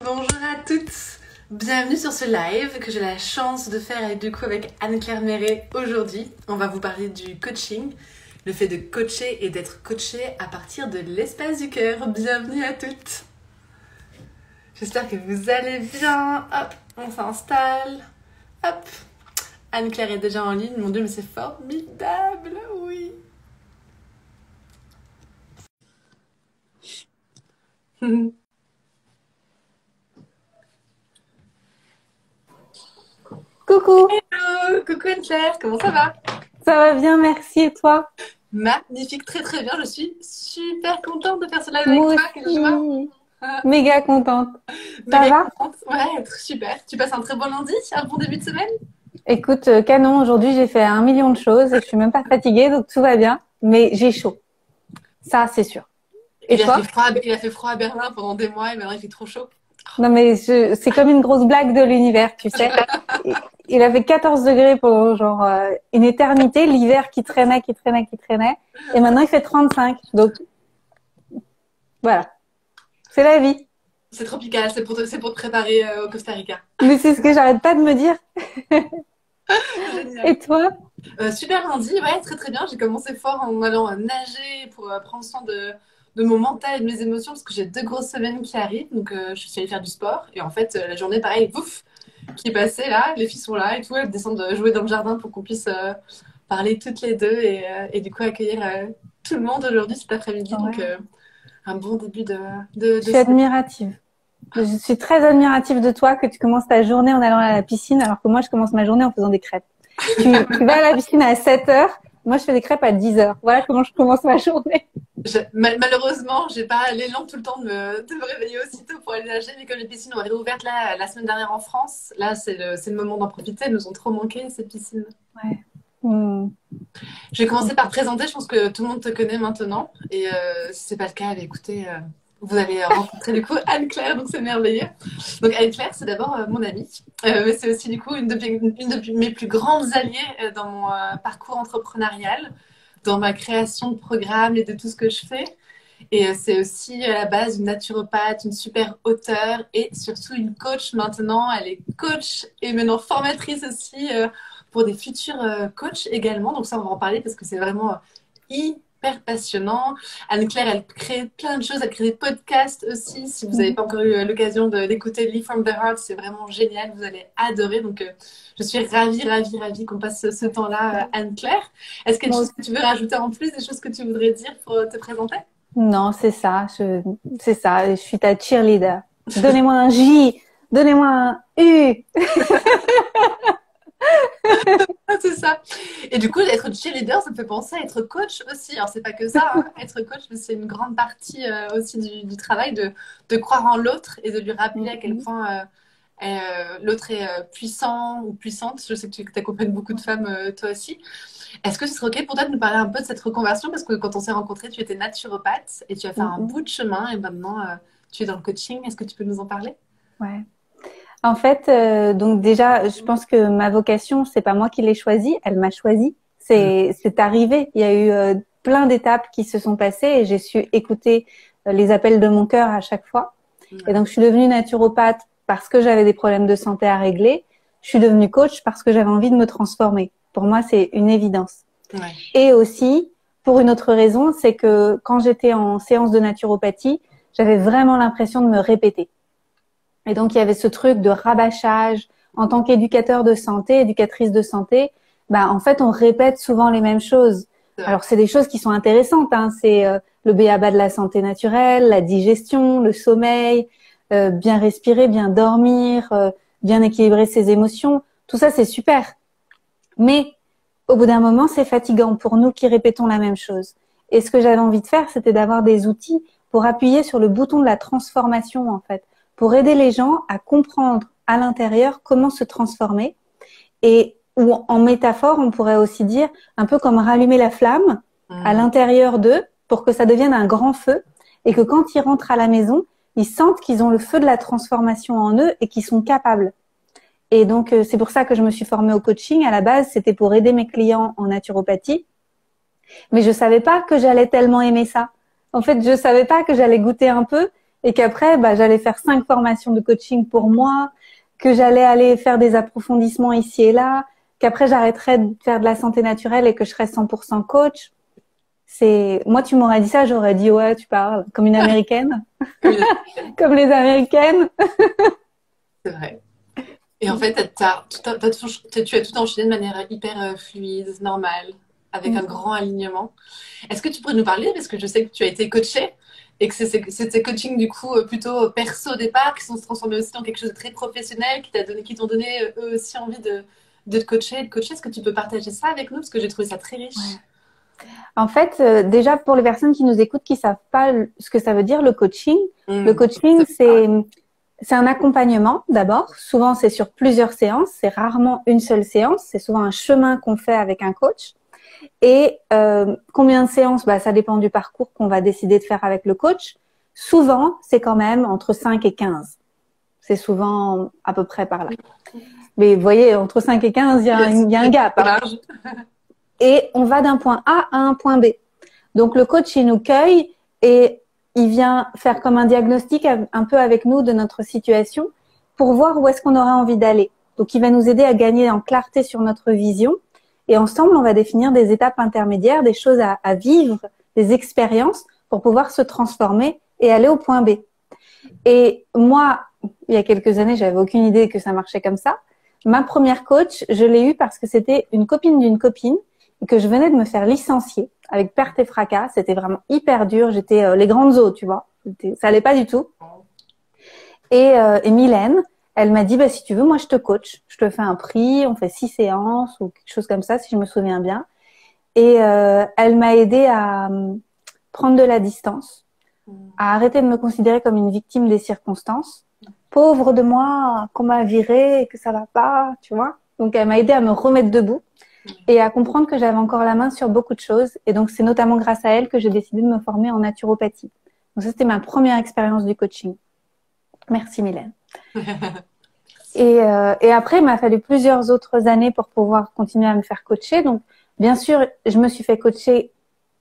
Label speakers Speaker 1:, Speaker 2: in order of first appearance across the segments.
Speaker 1: Bonjour à toutes, bienvenue sur ce live que j'ai la chance de faire avec Anne-Claire Méret aujourd'hui. On va vous parler du coaching, le fait de coacher et d'être coaché à partir de l'espace du cœur. Bienvenue à toutes. J'espère que vous allez bien. Hop, on s'installe. Hop, Anne-Claire est déjà en ligne. Mon Dieu, mais c'est formidable, oui.
Speaker 2: Coucou,
Speaker 1: Hello, coucou Anne-Claire, comment ça va?
Speaker 2: ça va bien, merci. Et toi?
Speaker 1: Magnifique, très très bien. Je suis super contente de faire ce live avec
Speaker 2: Moi
Speaker 1: toi. Quelle joie.
Speaker 2: aussi,
Speaker 1: Ah,
Speaker 2: méga contente. Ça
Speaker 1: méga
Speaker 2: va?
Speaker 1: contente. Ouais, super. Tu passes un très bon lundi, un bon début de semaine?
Speaker 2: Écoute, canon, aujourd'hui j'ai fait 1 million de choses et je suis même pas fatiguée, donc tout va bien. Mais j'ai chaud, ça c'est sûr. Et toi?
Speaker 1: Il a fait froid à Berlin pendant des mois et maintenant il fait trop chaud.
Speaker 2: Non mais c'est comme une grosse blague de l'univers, tu sais. Il a fait 14 degrés pendant genre une éternité, l'hiver qui traînait, et maintenant il fait 35. Donc voilà, c'est la vie.
Speaker 1: C'est tropical, c'est pour te préparer au Costa Rica.
Speaker 2: Mais c'est ce que j'arrête pas de me dire.
Speaker 1: Génial.
Speaker 2: Et toi?
Speaker 1: Super lundi, ouais, très très bien. J'ai commencé fort en allant nager pour prendre soin de mon mental et de mes émotions parce que j'ai 2 grosses semaines qui arrivent. Donc je suis allée faire du sport et en fait la journée pareil, pouf, qui est passée là, les filles sont là et tout, elles descendent jouer dans le jardin pour qu'on puisse parler toutes les deux et du coup accueillir tout le monde aujourd'hui cet après-midi.
Speaker 2: Ouais.
Speaker 1: Donc un bon début
Speaker 2: Je suis admirative. Je suis très admirative de toi que tu commences ta journée en allant à la piscine alors que moi je commence ma journée en faisant des crêpes. Tu vas à la piscine à 7 heures, moi je fais des crêpes à 10 heures. Voilà comment je commence ma journée.
Speaker 1: Malheureusement, j'ai pas l'élan tout le temps de me réveiller aussitôt pour aller nager, mais comme les piscines ont réouvert là, la semaine dernière en France, là c'est le moment d'en profiter. Elles nous ont trop manqué ces piscines.
Speaker 2: Ouais.
Speaker 1: Je vais commencer par te présenter, je pense que tout le monde te connaît maintenant. Et si c'est pas le cas, écoutez, vous allez rencontrer du coup Anne-Claire, donc c'est merveilleux. Donc Anne-Claire, c'est d'abord mon amie, mais c'est aussi du coup une de mes plus grandes alliées dans mon parcours entrepreneurial, dans ma création de programmes et de tout ce que je fais. Et c'est aussi à la base une naturopathe, une super auteure et surtout une coach maintenant. Elle est coach et maintenant formatrice aussi pour des futurs coachs également. Donc ça, on va en parler parce que c'est vraiment hyper passionnant. Anne-Claire, elle crée plein de choses. Elle crée des podcasts aussi. Si vous n'avez pas encore eu l'occasion d'écouter Live from the Heart, c'est vraiment génial. Vous allez adorer. Donc je suis ravie qu'on passe ce temps-là, Anne-Claire. Est-ce qu'il y a des choses que tu veux rajouter en plus, des choses que tu voudrais dire pour te présenter?
Speaker 2: Non, c'est ça. C'est ça. Je suis ta cheerleader. Donnez-moi un J. Donnez-moi un U.
Speaker 1: C'est ça. Et du coup, être cheerleader, ça me fait penser à être coach aussi. Alors, c'est pas que ça, hein, être coach, mais c'est une grande partie aussi du travail de croire en l'autre et de lui rappeler à quel point l'autre est puissant ou puissante. Je sais que tu accompagnes beaucoup de femmes, toi aussi. Est-ce que ce serait OK pour toi de nous parler un peu de cette reconversion? Parce que quand on s'est rencontrés, tu étais naturopathe et tu as fait un bout de chemin et maintenant tu es dans le coaching. Est-ce que tu peux nous en parler?
Speaker 2: Ouais. En fait, donc déjà, je pense que ma vocation, c'est pas moi qui l'ai choisie, elle m'a choisie. C'est arrivé. Il y a eu plein d'étapes qui se sont passées et j'ai su écouter les appels de mon cœur à chaque fois. Et donc, je suis devenue naturopathe parce que j'avais des problèmes de santé à régler. Je suis devenue coach parce que j'avais envie de me transformer. Pour moi, c'est une évidence.
Speaker 1: Ouais.
Speaker 2: Et aussi, pour une autre raison, c'est que quand j'étais en séance de naturopathie, j'avais vraiment l'impression de me répéter. Et donc, il y avait ce truc de rabâchage. En tant qu'éducateur de santé, éducatrice de santé, en fait, on répète souvent les mêmes choses. Alors, c'est des choses qui sont intéressantes, hein. C'est le b.a.-ba de la santé naturelle, la digestion, le sommeil, bien respirer, bien dormir, bien équilibrer ses émotions. Tout ça, c'est super. Mais au bout d'un moment, c'est fatigant pour nous qui répétons la même chose. Et ce que j'avais envie de faire, c'était d'avoir des outils pour appuyer sur le bouton de la transformation, en fait, pour aider les gens à comprendre à l'intérieur comment se transformer. Et ou en métaphore, on pourrait aussi dire un peu comme rallumer la flamme à l'intérieur d'eux pour que ça devienne un grand feu et que quand ils rentrent à la maison, ils sentent qu'ils ont le feu de la transformation en eux et qu'ils sont capables. Et donc, c'est pour ça que je me suis formée au coaching. À la base, c'était pour aider mes clients en naturopathie. Mais je savais pas que j'allais tellement aimer ça. En fait, je savais pas que j'allais goûter un peu et qu'après, bah, j'allais faire 5 formations de coaching pour moi, que j'allais aller faire des approfondissements ici et là, qu'après j'arrêterais de faire de la santé naturelle et que je serais 100% coach. Moi, tu m'aurais dit ça, j'aurais dit ouais, tu parles comme une Américaine, comme les Américaines.
Speaker 1: C'est vrai. Et en fait, tu as tout enchaîné de manière hyper fluide, normale, avec un grand alignement. Est-ce que tu pourrais nous parler, parce que je sais que tu as été coachée et que c'était coaching du coup plutôt perso au départ, qui sont transformés aussi dans quelque chose de très professionnel, qui t'ont donné eux aussi envie de te coacher et de coacher. Est-ce que tu peux partager ça avec nous? Parce que j'ai trouvé ça très riche.
Speaker 2: Ouais. En fait, déjà pour les personnes qui nous écoutent, qui savent pas ce que ça veut dire le coaching, le coaching c'est un accompagnement d'abord. Souvent c'est sur plusieurs séances, c'est rarement une seule séance, c'est souvent un chemin qu'on fait avec un coach. Et combien de séances, bah, ça dépend du parcours qu'on va décider de faire avec le coach. Souvent, c'est quand même entre 5 et 15. C'est souvent à peu près par là. Mais vous voyez, entre 5 et 15, il y a un gap. Hein. Et on va d'un point A à un point B. Donc, le coach, il nous cueille et il vient faire comme un diagnostic un peu avec nous de notre situation pour voir où est-ce qu'on aura envie d'aller. Donc, il va nous aider à gagner en clarté sur notre vision. Et ensemble, on va définir des étapes intermédiaires, des choses à vivre, des expériences pour pouvoir se transformer et aller au point B. Et moi, il y a quelques années, j'avais aucune idée que ça marchait comme ça. Ma première coach, je l'ai eue parce que c'était une copine d'une copine et que je venais de me faire licencier avec perte et fracas. C'était vraiment hyper dur. J'étais les grandes eaux, tu vois. Ça allait pas du tout. Et Mylène, elle m'a dit, bah, si tu veux, moi, je te coach. Je te fais un prix, on fait 6 séances ou quelque chose comme ça, si je me souviens bien. Et elle m'a aidée à prendre de la distance, à arrêter de me considérer comme une victime des circonstances. Pauvre de moi, qu'on m'a virée et que ça va pas, tu vois. Donc, elle m'a aidée à me remettre debout et à comprendre que j'avais encore la main sur beaucoup de choses. Et donc, c'est notamment grâce à elle que j'ai décidé de me former en naturopathie. Donc, ça, c'était ma première expérience du coaching. Merci, Mylène. Et après, il m'a fallu plusieurs autres années pour pouvoir continuer à me faire coacher. Donc, bien sûr, je me suis fait coacher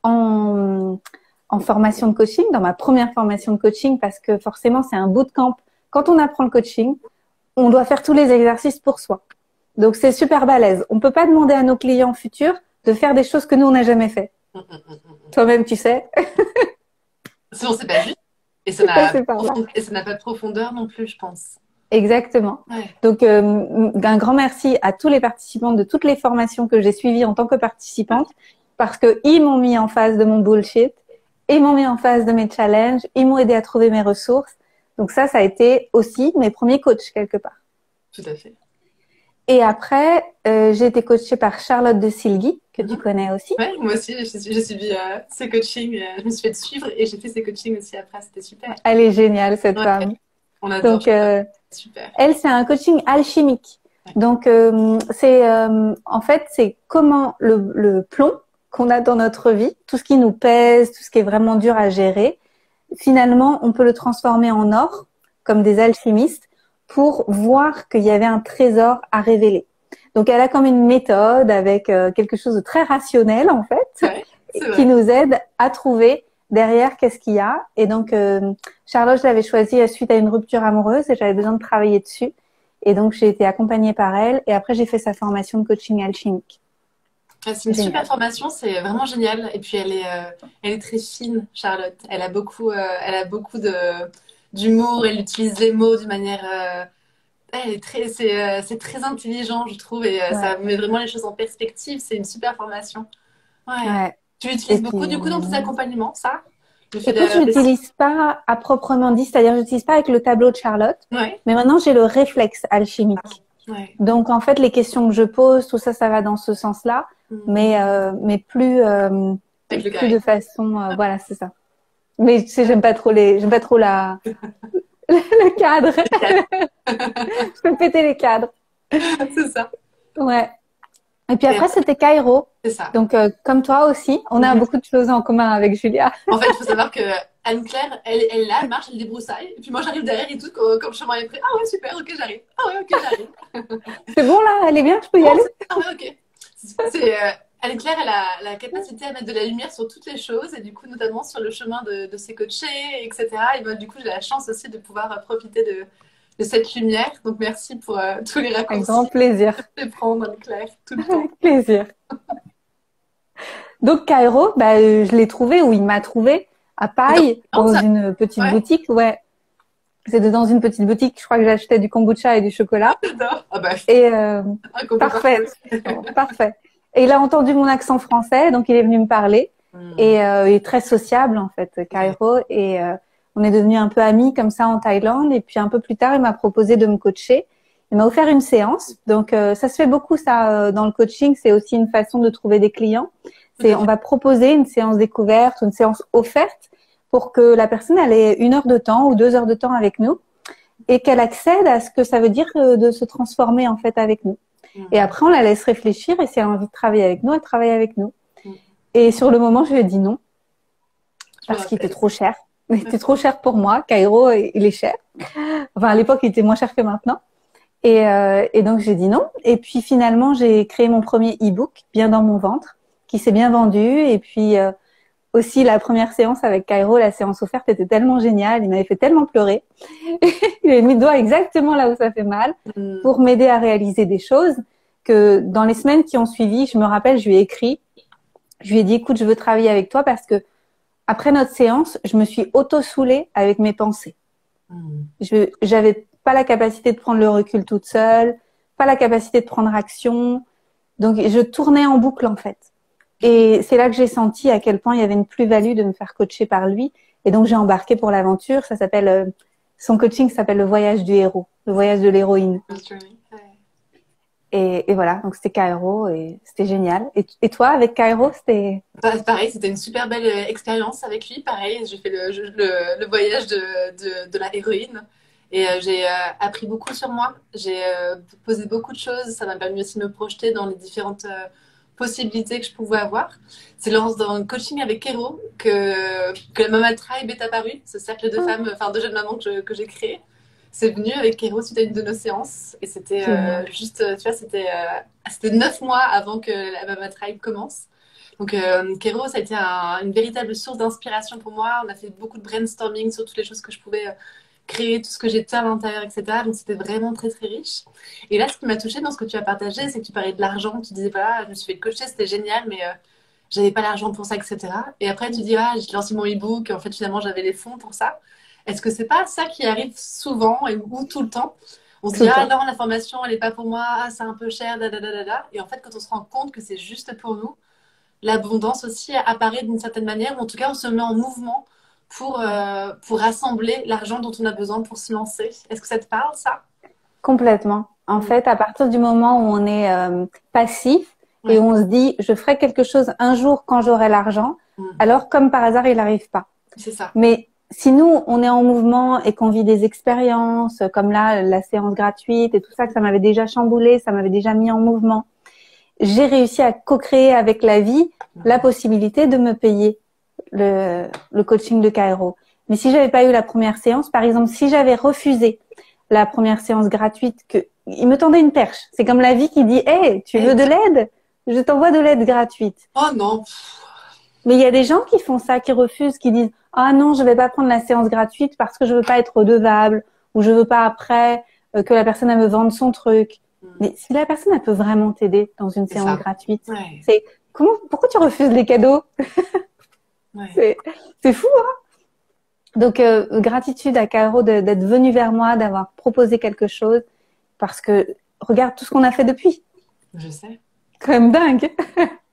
Speaker 2: en formation de coaching, dans ma première formation de coaching, parce que forcément, c'est un bootcamp. Quand on apprend le coaching, on doit faire tous les exercices pour soi. Donc, c'est super balèze. On peut pas demander à nos clients futurs de faire des choses que nous, on n'a jamais fait. Toi-même, tu sais.
Speaker 1: Sinon, c'est pas juste. Et ça n'a pas de profondeur non plus, je pense.
Speaker 2: Exactement. Ouais. Donc, un grand merci à tous les participants de toutes les formations que j'ai suivies en tant que participante parce que ils m'ont mis en face de mon bullshit, ils m'ont mis en face de mes challenges, ils m'ont aidé à trouver mes ressources. Donc ça a été aussi mes premiers coachs quelque part.
Speaker 1: Tout à fait.
Speaker 2: Et après, j'ai été coachée par Charlotte de Silgui, que tu connais aussi.
Speaker 1: Oui, moi aussi, j'ai suivi ses coachings. Je me suis fait suivre et j'ai fait ses coachings aussi après. C'était super.
Speaker 2: Elle est géniale, cette femme.
Speaker 1: On adore.
Speaker 2: Donc,
Speaker 1: super.
Speaker 2: Elle, c'est un coaching alchimique. Ouais. Donc, en fait, c'est comment le plomb qu'on a dans notre vie, tout ce qui nous pèse, tout ce qui est vraiment dur à gérer, finalement, on peut le transformer en or, comme des alchimistes, pour voir qu'il y avait un trésor à révéler. Donc, elle a comme une méthode avec quelque chose de très rationnel, en fait, qui nous aide à trouver derrière qu'est-ce qu'il y a. Et donc, Charlotte, je l'avais choisie suite à une rupture amoureuse et j'avais besoin de travailler dessus. Et donc, j'ai été accompagnée par elle. Et après, j'ai fait sa formation de coaching alchimique.
Speaker 1: C'est une super formation, c'est vraiment génial. Et puis, elle est très fine, Charlotte. Elle a beaucoup d'humour. Elle utilise les mots d'une manière... c'est très intelligent, je trouve. Et ça met vraiment les choses en perspective. C'est une super formation. Ouais. Tu l'utilises beaucoup, du coup, dans tes accompagnements, ça?
Speaker 2: Écoute, je l'utilise pas à proprement dit, c'est-à-dire je l'utilise pas avec le tableau de Charlotte, mais maintenant j'ai le réflexe alchimique. Donc en fait, les questions que je pose, tout ça, ça va dans ce sens-là, mais plus de façon, voilà, c'est ça. Mais tu sais, j'aime pas trop le cadre. Je peux péter les cadres.
Speaker 1: C'est ça.
Speaker 2: Ouais. Et puis après, c'était Cairo.
Speaker 1: C'est ça.
Speaker 2: Donc, comme toi aussi, on a beaucoup de choses en commun avec Julia.
Speaker 1: En fait, il faut savoir que Anne-Claire, elle est là, elle marche, elle débroussaille. Et puis moi, j'arrive derrière et tout, comme le chemin est prêt. Ah ouais, super, ok, j'arrive. Ah ouais, ok, j'arrive.
Speaker 2: C'est bon là, elle est bien, je peux y aller?
Speaker 1: Ah ouais, ok. Anne-Claire, elle a la capacité à mettre de la lumière sur toutes les choses et du coup, notamment sur le chemin de ses coachés, etc. Et ben, du coup, j'ai la chance aussi de pouvoir profiter de cette lumière. Donc, merci pour tous les
Speaker 2: Avec grand
Speaker 1: raccourcis
Speaker 2: plaisir.
Speaker 1: que je vais prendre, Anne-Claire, tout le temps.
Speaker 2: Avec plaisir. Donc, Cairo, bah, je l'ai trouvé, ou il m'a trouvé, à Paille,
Speaker 1: Non,
Speaker 2: dans
Speaker 1: ça,
Speaker 2: une petite
Speaker 1: ouais,
Speaker 2: boutique. Ouais, c'était dans une petite boutique. Je crois que j'achetais du kombucha et du chocolat.
Speaker 1: j'adore. Ah bah,
Speaker 2: Et
Speaker 1: qu'on peut
Speaker 2: parfait,
Speaker 1: parfait.
Speaker 2: parfait. Et il a entendu mon accent français, donc il est venu me parler. Et
Speaker 1: Hmm.
Speaker 2: il est très sociable, en fait,
Speaker 1: Ouais.
Speaker 2: Cairo. Et on est devenus un peu amis comme ça en Thaïlande. Et puis un peu plus tard, il m'a proposé de me coacher. Il m'a offert une séance. Donc ça se fait beaucoup, ça, dans le coaching. C'est aussi une façon de trouver des clients.
Speaker 1: Tout à
Speaker 2: On
Speaker 1: fait.
Speaker 2: va proposer une séance découverte, une séance offerte pour que la personne elle ait 1 heure de temps ou 2 heures de temps avec nous et qu'elle accède à ce que ça veut dire de se transformer en fait avec nous. Et
Speaker 1: Hmm.
Speaker 2: après, on la laisse réfléchir et si elle a envie de travailler avec nous, elle travaille avec nous.
Speaker 1: Hmm.
Speaker 2: Et sur le moment, je lui ai dit non
Speaker 1: Je me
Speaker 2: parce qu'il était
Speaker 1: rappelle.
Speaker 2: trop cher. Il était trop cher pour moi. Cairo, il est cher. Enfin, à l'époque, il était moins cher que maintenant. Et donc, j'ai dit non. Et puis, finalement, j'ai créé mon premier e-book, Bien dans mon ventre, qui s'est bien vendu. Et puis, aussi, la première séance avec Cairo, la séance offerte était tellement géniale. Il m'avait fait tellement pleurer. Il avait mis le doigt exactement là où ça fait mal
Speaker 1: Hmm.
Speaker 2: pour m'aider à réaliser des choses que dans les semaines qui ont suivi, je me rappelle, je lui ai écrit. Je lui ai dit, écoute, je veux travailler avec toi parce que après notre séance, je me suis auto-saoulée avec mes pensées.
Speaker 1: Hmm.
Speaker 2: J'avais pas la capacité de prendre le recul toute seule, pas la capacité de prendre action. Donc, je tournais en boucle, en fait. Et c'est là que j'ai senti à quel point il y avait une plus-value de me faire coacher par lui. Et donc, j'ai embarqué pour l'aventure. Ça s'appelle, son coaching s'appelle le voyage du héros, le voyage de l'héroïne.
Speaker 1: Ouais.
Speaker 2: Et voilà. Donc, c'était Cairo et c'était génial. Et toi, avec Cairo, c'était,
Speaker 1: Pareil, c'était une super belle expérience avec lui. Pareil, j'ai fait le voyage de la héroïne et j'ai appris beaucoup sur moi. J'ai posé beaucoup de choses. Ça m'a permis aussi de me projeter dans les différentes possibilités que je pouvais avoir. C'est lors d'un coaching avec Kero que la Mama Tribe est apparue, ce cercle de femmes, enfin de jeunes mamans que j'ai créé. C'est venu avec Kero suite à une de nos séances et c'était
Speaker 2: génial.
Speaker 1: juste, tu vois, c'était 9 mois avant que la Mama Tribe commence. Donc, Kero, ça a été une véritable source d'inspiration pour moi. On a fait beaucoup de brainstorming sur toutes les choses que je pouvais créer, tout ce que j'étais à l'intérieur, etc. Donc, c'était vraiment très, très riche. Et là, ce qui m'a touchée dans ce que tu as partagé, c'est que tu parlais de l'argent. Tu disais, voilà, je me suis fait coacher, c'était génial, mais j'avais pas l'argent pour ça, etc. Et après, tu dis, ah, j'ai lancé mon e-book, en fait, finalement, j'avais les fonds pour ça. Est-ce que c'est pas ça qui arrive souvent ou tout le temps? On se
Speaker 2: Tout
Speaker 1: dit,
Speaker 2: le
Speaker 1: ah
Speaker 2: temps.
Speaker 1: non, la formation, elle n'est pas pour moi, ah, c'est un peu cher, da, da, da, da, da. Et en fait, quand on se rend compte que c'est juste pour nous, l'abondance aussi apparaît d'une certaine manière, ou en tout cas on se met en mouvement pour rassembler l'argent dont on a besoin pour se lancer. Est-ce que ça te parle, ça?
Speaker 2: Complètement. En
Speaker 1: Mm.
Speaker 2: fait, à partir du moment où on est passif et où
Speaker 1: Ouais.
Speaker 2: on se dit, je ferai quelque chose un jour quand j'aurai l'argent,
Speaker 1: Mm.
Speaker 2: alors comme par hasard, il n'arrive pas.
Speaker 1: C'est ça.
Speaker 2: Mais si nous, on est en mouvement et qu'on vit des expériences, comme là, la séance gratuite et tout ça, que ça m'avait déjà chamboulé, ça m'avait déjà mis en mouvement, j'ai réussi à co-créer avec la vie la
Speaker 1: Mm.
Speaker 2: possibilité de me payer le coaching de Cairo. Mais si j'avais pas eu la première séance, par exemple, si j'avais refusé la première séance gratuite, il me tendait une perche. C'est comme la vie qui dit, hey, tu veux de
Speaker 1: Exact.
Speaker 2: l'aide? Je t'envoie de l'aide gratuite.
Speaker 1: Oh non.
Speaker 2: Mais il y a des gens qui font ça, qui refusent, qui disent, ah non, je vais pas prendre la séance gratuite parce que je veux pas être redevable ou je veux pas après que la personne elle me vende son truc.
Speaker 1: Mm.
Speaker 2: Mais si la personne elle peut vraiment t'aider dans une
Speaker 1: C'est
Speaker 2: séance
Speaker 1: ça.
Speaker 2: gratuite,
Speaker 1: Ouais.
Speaker 2: c'est pourquoi tu refuses les cadeaux?
Speaker 1: Ouais.
Speaker 2: C'est c'est fou. Donc, gratitude à Caro d'être venue vers moi, d'avoir proposé quelque chose, parce que regarde tout ce qu'on a fait depuis.
Speaker 1: Je sais.
Speaker 2: Quand même dingue.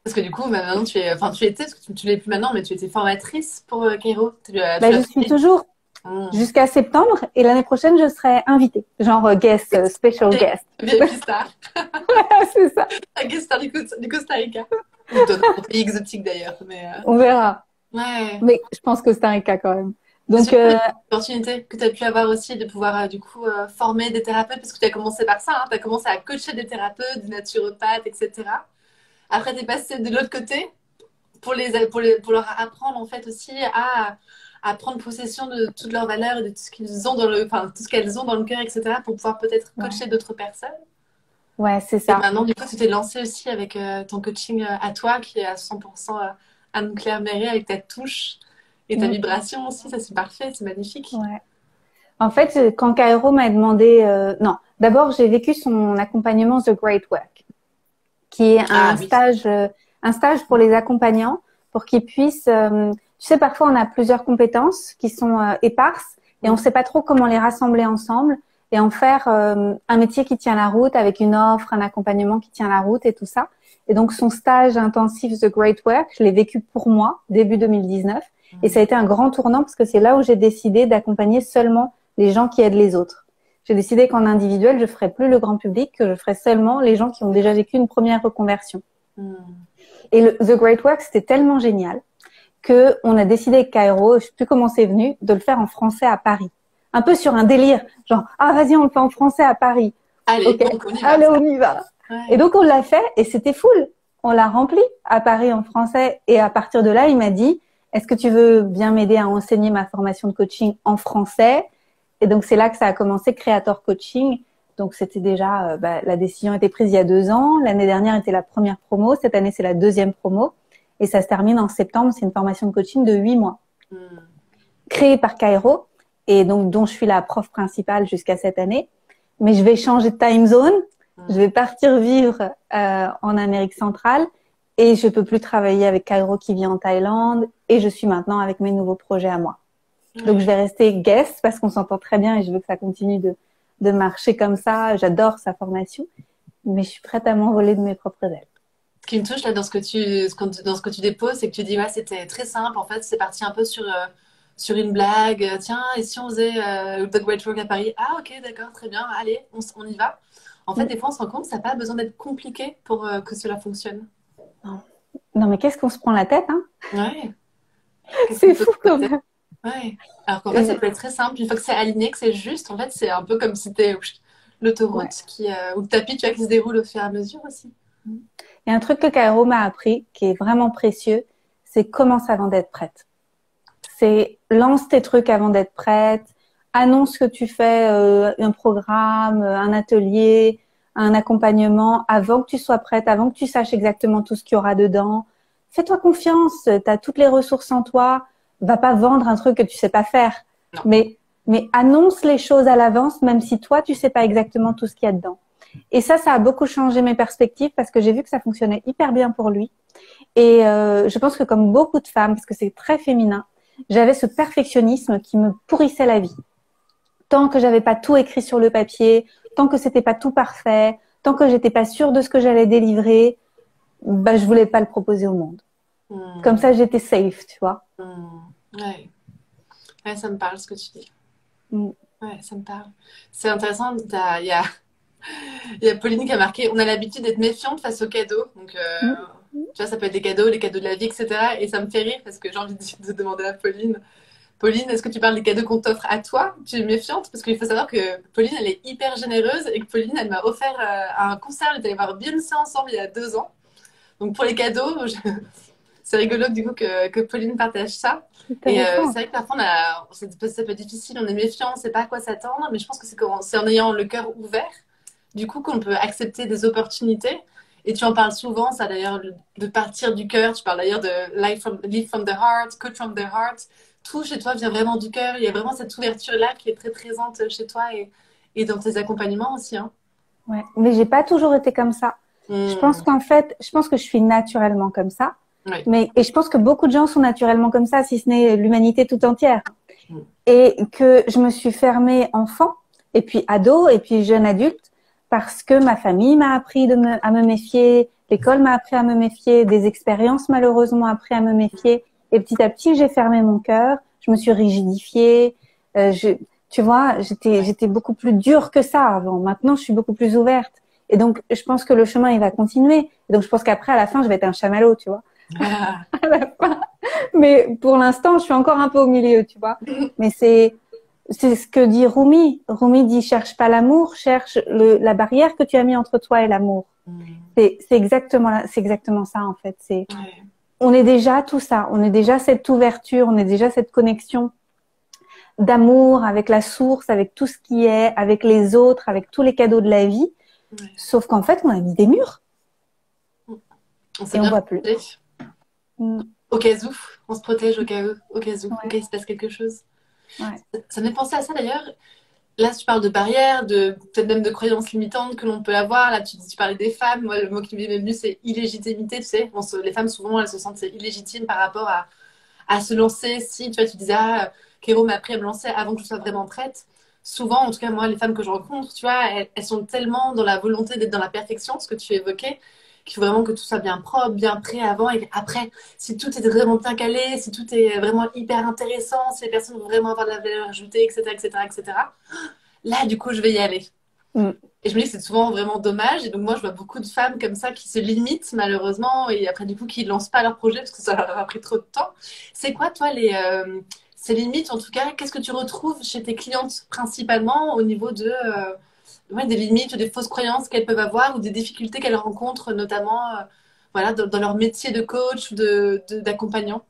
Speaker 1: Parce que du coup, bah, maintenant, enfin, tu étais, parce que tu l'es plus maintenant, mais tu étais formatrice pour Kairo. Tu
Speaker 2: Bah,
Speaker 1: l'as
Speaker 2: je suis
Speaker 1: fait.
Speaker 2: toujours
Speaker 1: Mm.
Speaker 2: jusqu'à septembre et l'année prochaine, je serai invitée. Genre guest, special
Speaker 1: Et
Speaker 2: guest.
Speaker 1: VIP star.
Speaker 2: C'est ça.
Speaker 1: La guest star du Costa Rica. Ou d'un autre pays exotique d'ailleurs. Mais
Speaker 2: On verra.
Speaker 1: ouais.
Speaker 2: Mais je pense que c'est un cas quand même.
Speaker 1: C'est
Speaker 2: Donc,
Speaker 1: super l'opportunité que tu as pu avoir aussi de pouvoir du coup former des thérapeutes, parce que tu as commencé par ça, hein, tu as commencé à coacher des thérapeutes, des naturopathes, etc. Après, tu es passé de l'autre côté pour leur apprendre en fait aussi à prendre possession de toutes leurs valeurs et de tout ce qu'ils ont enfin, tout ce qu'elles ont dans le cœur, etc. pour pouvoir peut-être
Speaker 2: ouais,
Speaker 1: coacher d'autres personnes.
Speaker 2: Ouais, c'est
Speaker 1: Et
Speaker 2: ça.
Speaker 1: maintenant, du coup, tu t'es lancée aussi avec ton coaching à toi, qui est à 100% Anne-Claire Méré, avec ta touche et ta
Speaker 2: Mm,
Speaker 1: vibration aussi. Ça, c'est parfait, c'est magnifique.
Speaker 2: ouais. En fait, quand Cairo m'a demandé, non, d'abord j'ai vécu son accompagnement The Great Work, qui est
Speaker 1: Ah oui.
Speaker 2: un stage pour les accompagnants, pour qu'ils puissent, tu sais, parfois on a plusieurs compétences qui sont éparses et on ne
Speaker 1: Mm.
Speaker 2: sait pas trop comment les rassembler ensemble et en faire un métier qui tient la route avec une offre, un accompagnement qui tient la route et tout ça. Et donc son stage intensif The Great Work, je l'ai vécu pour moi début 2019 et ça a été un grand tournant parce que c'est là où j'ai décidé d'accompagner seulement les gens qui aident les autres. J'ai décidé qu'en individuel, je ferais plus le grand public, que je ferais seulement les gens qui ont déjà vécu une première reconversion.
Speaker 1: Mm.
Speaker 2: Et The Great Work, c'était tellement génial que on a décidé avec Cairo, je sais plus comment c'est venu, de le faire en français à Paris. Un peu sur un délire, genre ah vas-y on le fait en français à Paris.
Speaker 1: Allez,
Speaker 2: Ok,
Speaker 1: donc on y va.
Speaker 2: allez on y va. Et
Speaker 1: Ouais.
Speaker 2: donc on l'a fait et c'était full. On l'a rempli à Paris en français et à partir de là il m'a dit est-ce que tu veux bien m'aider à enseigner ma formation de coaching en français? Et donc c'est là que ça a commencé Creator Coaching. Donc c'était déjà la décision a été prise il y a 2 ans. L'année dernière était la première promo, cette année c'est la deuxième promo. Et ça se termine en septembre. C'est une formation de coaching de 8 mois,
Speaker 1: Mm.
Speaker 2: créée par Cairo et donc dont je suis la prof principale jusqu'à cette année. Mais je vais changer de time zone. Je vais partir vivre en Amérique centrale et je peux plus travailler avec Cairo qui vit en Thaïlande. Et je suis maintenant avec mes nouveaux projets à moi.
Speaker 1: Ouais.
Speaker 2: Donc je vais rester guest parce qu'on s'entend très bien et je veux que ça continue de marcher comme ça. J'adore sa formation, mais je suis prête à m'envoler de mes propres ailes.
Speaker 1: Ce qui me touche là dans dans ce que tu déposes, c'est que tu dis ouais, c'était très simple. En fait, c'est parti un peu sur une blague. Tiens, et si on faisait The Great Work à Paris? Ah ok, d'accord, très bien. Allez, on y va. En fait, des fois, on se rend compte que ça n'a pas besoin d'être compliqué pour que cela fonctionne.
Speaker 2: Non, non mais qu'est-ce qu'on se prend la tête, hein?
Speaker 1: Ouais. Qu'est-ce qu'on
Speaker 2: C'est
Speaker 1: peut
Speaker 2: fou quand
Speaker 1: souhaiter?
Speaker 2: même.
Speaker 1: Ouais. Alors qu'en fait, ça peut être très simple. Une fois que c'est aligné, que c'est juste, en fait, c'est un peu comme si c'était
Speaker 2: Ouais.
Speaker 1: l'autoroute ou le tapis, tu vois, qui se déroule au fur et à mesure aussi.
Speaker 2: Il y a un truc que Cairo m'a appris qui est vraiment précieux, c'est commence avant d'être prête. C'est lance tes trucs avant d'être prête, annonce que tu fais un programme, un atelier, un accompagnement avant que tu sois prête, avant que tu saches exactement tout ce qu'il y aura dedans. Fais-toi confiance, tu as toutes les ressources en toi. Va pas vendre un truc que tu sais pas faire,
Speaker 1: Non.
Speaker 2: mais annonce les choses à l'avance, même si toi tu sais pas exactement tout ce qu'il y a dedans. Et ça a beaucoup changé mes perspectives parce que j'ai vu que ça fonctionnait hyper bien pour lui. Et je pense que comme beaucoup de femmes, parce que c'est très féminin, j'avais ce perfectionnisme qui me pourrissait la vie. Tant que j'avais pas tout écrit sur le papier, tant que c'était pas tout parfait, tant que j'étais pas sûre de ce que j'allais délivrer, bah je voulais pas le proposer au monde. Comme
Speaker 1: Hmm.
Speaker 2: ça, j'étais safe, tu vois.
Speaker 1: Ouais. Ouais, ça me parle ce que tu dis.
Speaker 2: Mm.
Speaker 1: Ouais, ça me parle. C'est intéressant. Il y a Pauline qui a marqué on a l'habitude d'être méfiante face aux cadeaux. Donc,
Speaker 2: Mm.
Speaker 1: tu vois, ça peut être les cadeaux de la vie, etc. Et ça me fait rire parce que j'ai envie de demander à Pauline Pauline, est-ce que tu parles des cadeaux qu'on t'offre à toi? Tu es méfiante? Parce qu'il faut savoir que Pauline, elle est hyper généreuse et que Pauline, elle m'a offert un concert. On est allé voir Beyoncé ensemble il y a 2 ans. Donc, pour les cadeaux, c'est rigolo du coup que Pauline partage ça. Et
Speaker 2: Intéressant.
Speaker 1: c'est vrai que parfois, ça peut être difficile, on est méfiant, on ne sait pas à quoi s'attendre, mais je pense que c'est en ayant le cœur ouvert, du coup, qu'on peut accepter des opportunités. Et tu en parles souvent, ça d'ailleurs, de partir du cœur. Tu parles d'ailleurs de live from the heart, coach from the heart. Tout chez toi vient vraiment du cœur. Il y a vraiment cette ouverture-là qui est très présente chez toi et dans tes accompagnements aussi. Hein.
Speaker 2: Ouais. Mais j'ai pas toujours été comme ça. Je pense
Speaker 1: Mmh.
Speaker 2: qu'en fait, je pense que je suis naturellement comme ça.
Speaker 1: Oui.
Speaker 2: Et je pense que beaucoup de gens sont naturellement comme ça, si ce n'est l'humanité tout entière.
Speaker 1: Mmh.
Speaker 2: Et que je me suis fermée enfant, et puis ado, et puis jeune adulte, parce que ma famille m'a appris à me méfier, l'école m'a appris à me méfier, des expériences malheureusement appris à me méfier. Et petit à petit, j'ai fermé mon cœur, je me suis rigidifiée. Tu vois, j'étais beaucoup plus dure que ça avant. Maintenant, je suis beaucoup plus ouverte. Et donc, je pense que le chemin, il va continuer. Et donc, je pense qu'après, à la fin, je vais être un chamallow, tu vois.
Speaker 1: Ah.
Speaker 2: À la fin. Mais pour l'instant, je suis encore un peu au milieu, tu vois. Mais c'est ce que dit Rumi. Rumi dit cherche pas l'amour, cherche la barrière que tu as mis entre toi et l'amour.
Speaker 1: Mmh.
Speaker 2: C'est exactement ça en fait.
Speaker 1: Ouais.
Speaker 2: On est déjà tout ça. On est déjà cette ouverture, on est déjà cette connexion d'amour avec la source, avec tout ce qui est, avec les autres, avec tous les cadeaux de la vie.
Speaker 1: Ouais.
Speaker 2: Sauf qu'en fait, on a mis des murs
Speaker 1: On s'est
Speaker 2: et on
Speaker 1: bien
Speaker 2: voit plus.
Speaker 1: protégé.
Speaker 2: Mm.
Speaker 1: Au cas où, on se protège au cas où, au cas où, au
Speaker 2: Ouais,
Speaker 1: cas où il se passe quelque chose.
Speaker 2: ouais.
Speaker 1: Ça me fait penser à ça d'ailleurs. Là, tu parles de barrières, de peut-être même de croyances limitantes que l'on peut avoir. Là, tu parlais des femmes. Moi, le mot qui m'est venu, c'est illégitimité. Tu sais, les femmes, souvent, elles se sentent illégitimes par rapport à se lancer. Si, tu vois, tu disais, Kéro m'a appris à me lancer avant que je sois vraiment prête. Souvent, en tout cas, moi, les femmes que je rencontre, tu vois, elles sont tellement dans la volonté d'être dans la perfection, ce que tu évoquais, qu'il faut vraiment que tout soit bien propre, bien prêt avant. Et après, si tout est vraiment bien calé, si tout est vraiment hyper intéressant, si les personnes vont vraiment avoir de la valeur ajoutée, etc., etc., etc., là, du coup, je vais y aller.
Speaker 2: Mm.
Speaker 1: Et je me dis que c'est souvent vraiment dommage. Et donc, moi, je vois beaucoup de femmes comme ça qui se limitent, malheureusement, et après, du coup, qui ne lancent pas leur projet parce que ça leur a pris trop de temps. C'est quoi, toi, ces limites, en tout cas, qu'est-ce que tu retrouves chez tes clientes principalement au niveau ouais, des limites ou des fausses croyances qu'elles peuvent avoir ou des difficultés qu'elles rencontrent, notamment voilà, dans leur métier de coach ou d'accompagnant?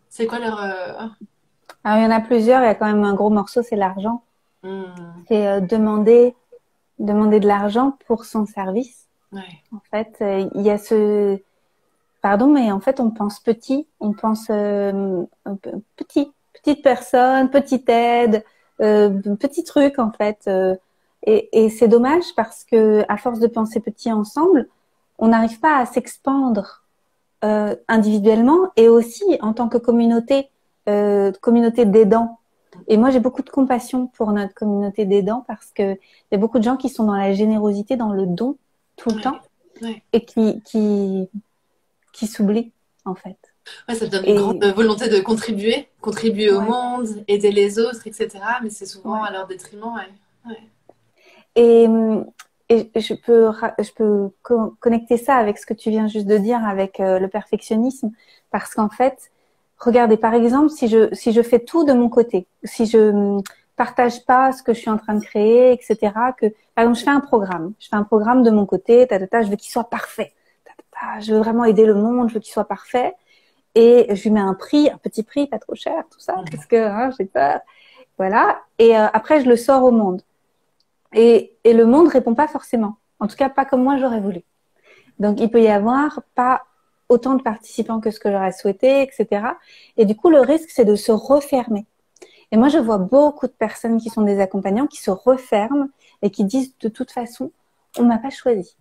Speaker 1: C'est quoi leur.
Speaker 2: Alors, il y en a plusieurs. Il y a quand même un gros morceau, c'est l'argent.
Speaker 1: Hmm,
Speaker 2: C'est demander de l'argent pour son service.
Speaker 1: ouais,
Speaker 2: En fait, il y a pardon, mais en fait, on pense petit, on pense petite personne, petite aide, petit truc en fait. Et c'est dommage parce que à force de penser petit ensemble, on n'arrive pas à s'expandre individuellement et aussi en tant que communauté d'aidants. Et moi, j'ai beaucoup de compassion pour notre communauté d'aidants parce que il y a beaucoup de gens qui sont dans la générosité, dans le don tout le
Speaker 1: ouais,
Speaker 2: temps
Speaker 1: ouais.
Speaker 2: et qui s'oublient en fait.
Speaker 1: Ouais, ça te donne une grande
Speaker 2: Et
Speaker 1: volonté de contribuer au
Speaker 2: ouais,
Speaker 1: monde, aider les autres, etc. Mais c'est souvent
Speaker 2: ouais.
Speaker 1: à leur détriment. Ouais. Ouais.
Speaker 2: Et, et je peux connecter ça avec ce que tu viens juste de dire avec le perfectionnisme parce qu'en fait, regardez, par exemple, si je fais tout de mon côté, si je partage pas ce que je suis en train de créer, etc., que, par exemple, je fais un programme de mon côté, je veux qu'il soit parfait, je veux vraiment aider le monde, je veux qu'il soit parfait, et je lui mets un prix, un petit prix, pas trop cher, tout ça, parce que j'ai peur, voilà, et après, je le sors au monde. Et le monde répond pas forcément, en tout cas pas comme moi j'aurais voulu. Donc, il peut y avoir pas autant de participants que ce que j'aurais souhaité, etc. Et du coup, le risque, c'est de se refermer. Et moi, je vois beaucoup de personnes qui sont des accompagnants qui se referment et qui disent de toute façon, on m'a pas choisi.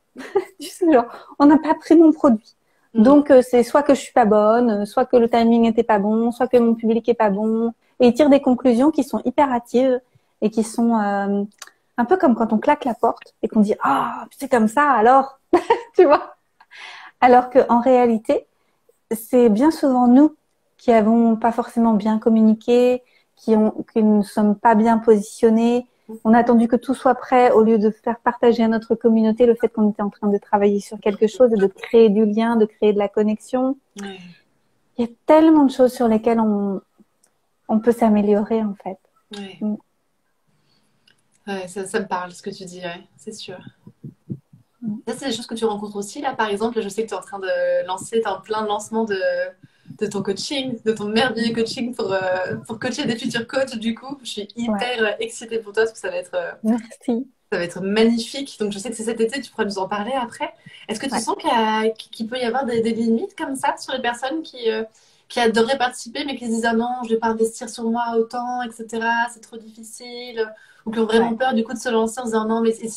Speaker 2: Tu sais, genre, on n'a pas pris mon produit.
Speaker 1: Mm.
Speaker 2: Donc, c'est soit que je suis pas bonne, soit que le timing était pas bon, soit que mon public est pas bon. Et ils tirent des conclusions qui sont hyper hâtives et qui sont un peu comme quand on claque la porte et qu'on dit ah c'est comme ça alors tu vois, alors qu'en réalité c'est bien souvent nous qui avons pas forcément bien communiqué, qui ne sommes pas bien positionnés. On a attendu que tout soit prêt au lieu de faire partager à notre communauté le fait qu'on était en train de travailler sur quelque chose et de créer du lien, de créer de la connexion.
Speaker 1: Ouais.
Speaker 2: Il y a tellement de choses sur lesquelles on peut s'améliorer en fait.
Speaker 1: Ouais.
Speaker 2: Mm.
Speaker 1: Ouais, ça me parle ce que tu dis, ouais, c'est sûr.
Speaker 2: Mm.
Speaker 1: Ça, c'est des choses que tu rencontres aussi, là, par exemple. Je sais que tu es en train de lancer, tu es en plein lancement de ton coaching, de ton merveilleux coaching pour coacher des futurs coachs. Du coup, je suis
Speaker 2: Ouais,
Speaker 1: hyper excitée pour toi parce que
Speaker 2: merci.
Speaker 1: ça va être magnifique. Donc, je sais que c'est cet été, tu pourras nous en parler après. Est-ce que tu
Speaker 2: Ouais.
Speaker 1: sens qu'il peut y avoir des limites comme ça sur les personnes qui adoreraient participer, mais qui se disent ah non, je ne vais pas investir sur moi autant, etc. C'est trop difficile. Ou qui ont vraiment
Speaker 2: Ouais.
Speaker 1: peur du coup de se lancer en se disant non, mais et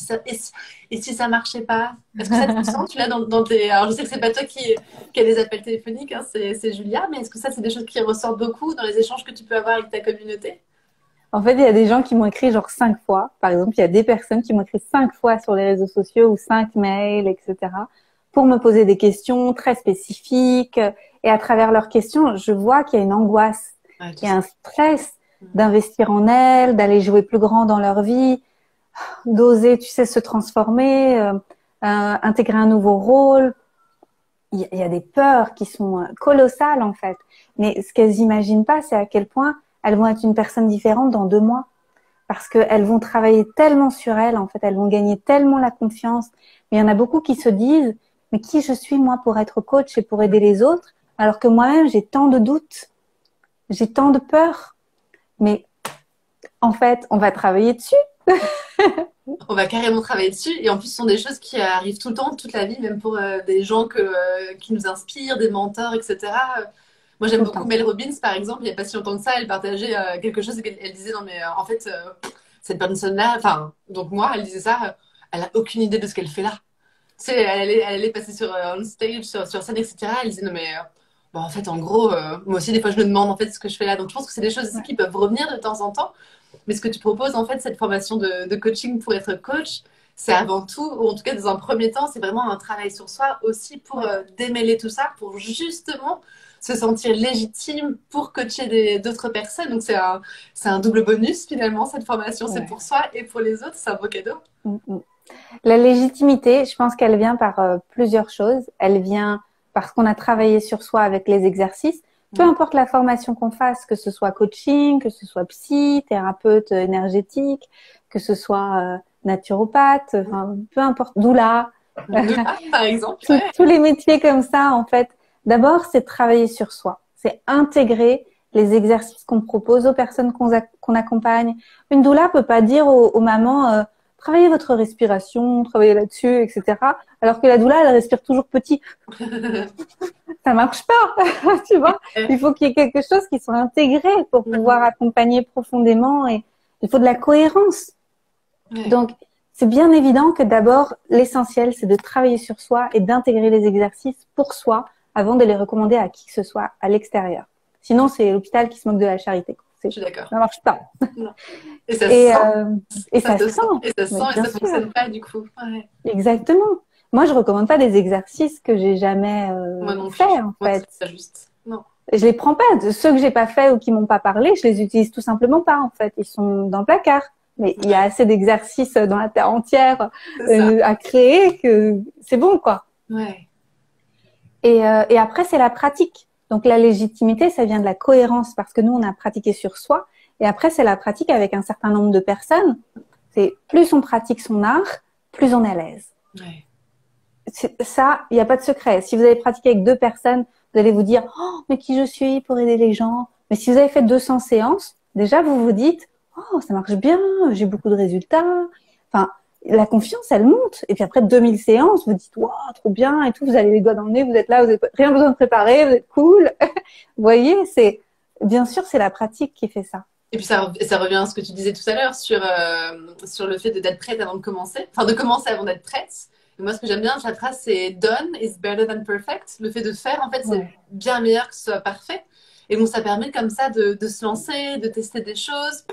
Speaker 1: si ça marchait pas? Est-ce que ça, tu sens, tu l'as dans tes. Alors, je sais que c'est pas toi qui a des appels téléphoniques, hein, c'est Julia, mais est-ce que ça, c'est des choses qui ressortent beaucoup dans les échanges que tu peux avoir avec ta communauté?
Speaker 2: En fait, il y a des gens qui m'ont écrit genre 5 fois. Par exemple, il y a des personnes qui m'ont écrit 5 fois sur les réseaux sociaux ou 5 mails, etc. pour me poser des questions très spécifiques. Et à travers leurs questions, je vois qu'il y a une angoisse,
Speaker 1: Ouais, tout
Speaker 2: il y a
Speaker 1: ça.
Speaker 2: un stress
Speaker 1: Mm.
Speaker 2: d'investir en elles, d'aller jouer plus grand dans leur vie, d'oser, tu sais, se transformer, intégrer un nouveau rôle. Il y a des peurs qui sont colossales en fait. Mais ce qu'elles imaginent pas, c'est à quel point elles vont être une personne différente dans 2 mois. Parce qu'elles vont travailler tellement sur elles, en fait, elles vont gagner tellement la confiance. Mais il y en a beaucoup qui se disent, mais qui je suis moi pour être coach et pour aider les autres, alors que moi-même j'ai tant de doutes, j'ai tant de peurs. Mais en fait, on va travailler dessus.
Speaker 1: On va carrément travailler dessus. Et en plus, ce sont des choses qui arrivent tout le temps, toute la vie, même pour des gens qui nous inspirent, des mentors, etc. Moi, j'aime
Speaker 2: Tout le
Speaker 1: beaucoup
Speaker 2: temps.
Speaker 1: Mel Robbins, par exemple. Il n'y a pas si longtemps que ça, elle partageait quelque chose. Elle disait, non, mais en fait, cette personne-là, enfin, donc moi, elle disait ça, elle a aucune idée de ce qu'elle fait là. Tu sais, elle allait passer sur on stage, sur scène, etc. Elle disait, non, mais bon, en fait, en gros, moi aussi, des fois, je me demande en fait ce que je fais là. Donc, je pense que c'est des choses aussi
Speaker 2: Ouais.
Speaker 1: qui peuvent revenir de temps en temps. Mais ce que tu proposes, en fait, cette formation de coaching pour être coach, c'est avant tout, ou en tout cas dans un premier temps, c'est vraiment un travail sur soi aussi pour
Speaker 2: Ouais.
Speaker 1: démêler tout ça, pour justement se sentir légitime pour coacher d'autres personnes. Donc c'est un double bonus finalement, cette formation, c'est
Speaker 2: Ouais.
Speaker 1: pour soi et pour les autres, c'est un beau cadeau.
Speaker 2: Mm, mm. La légitimité, je pense qu'elle vient par plusieurs choses. Elle vient parce qu'on a travaillé sur soi avec les exercices. Peu
Speaker 1: Mm.
Speaker 2: importe la formation qu'on fasse, que ce soit coaching, que ce soit psy, thérapeute énergétique, que ce soit naturopathe, enfin, peu importe, doula,
Speaker 1: Doula, par exemple, ouais.
Speaker 2: tous les métiers comme ça, en fait. D'abord, c'est de travailler sur soi. C'est intégrer les exercices qu'on propose aux personnes qu'on accompagne. Une doula peut pas dire aux mamans, travaillez votre respiration, travaillez là-dessus, etc. Alors que la doula, elle respire toujours petit. Ça marche pas, tu vois. Il faut qu'il y ait quelque chose qui soit intégré pour pouvoir accompagner profondément et il faut de la cohérence.
Speaker 1: Ouais.
Speaker 2: Donc, c'est bien évident que d'abord, l'essentiel, c'est de travailler sur soi et d'intégrer les exercices pour soi avant de les recommander à qui que ce soit à l'extérieur. Sinon, c'est l'hôpital qui se moque de la charité.
Speaker 1: Je suis d'accord.
Speaker 2: Ça marche pas.
Speaker 1: Non. Et ça se
Speaker 2: Et,
Speaker 1: sent,
Speaker 2: ça se sent.
Speaker 1: et ça se
Speaker 2: Mais
Speaker 1: sent et
Speaker 2: bien
Speaker 1: ça
Speaker 2: sûr.
Speaker 1: fonctionne pas du coup. Ouais.
Speaker 2: Exactement. Moi, je recommande pas des exercices que j'ai jamais
Speaker 1: Moi non plus.
Speaker 2: fait, en
Speaker 1: Moi,
Speaker 2: fait.
Speaker 1: c'est pas juste. Non.
Speaker 2: Je les prends pas. De ceux que j'ai pas fait ou qui m'ont pas parlé, je les utilise tout simplement pas, en fait. Ils sont dans le placard. Mais il y a assez d'exercices dans la terre entière
Speaker 1: C'est ça.
Speaker 2: à créer que c'est bon, quoi.
Speaker 1: Ouais.
Speaker 2: Et après, c'est la pratique. Donc, la légitimité, ça vient de la cohérence parce que nous, on a pratiqué sur soi. Et après, c'est la pratique avec un certain nombre de personnes. C'est plus on pratique son art, plus on est à l'aise.
Speaker 1: Ouais.
Speaker 2: Ça, il n'y a pas de secret. Si vous avez pratiqué avec 2 personnes, vous allez vous dire « Oh, mais qui je suis pour aider les gens ?» Mais si vous avez fait 200 séances, déjà, vous vous dites « Oh, ça marche bien, j'ai beaucoup de résultats. » Enfin, la confiance, elle monte. Et puis après 2000 séances, vous dites « Wow, trop bien » et tout. Vous avez les doigts dans le nez, vous êtes là, vous n'avez rien besoin de préparer, vous êtes cool. Vous voyez, bien sûr, c'est la pratique qui fait ça.
Speaker 1: Et puis ça revient à ce que tu disais tout à l'heure sur le fait d'être prête avant de commencer. Enfin, de commencer avant d'être prête. Et moi, ce que j'aime bien, cette phrase, c'est done is better than perfect. Le fait de faire, en fait, c'est
Speaker 2: Ouais.
Speaker 1: bien meilleur que ce soit parfait. Et bon, ça permet comme ça de se lancer, de tester des choses,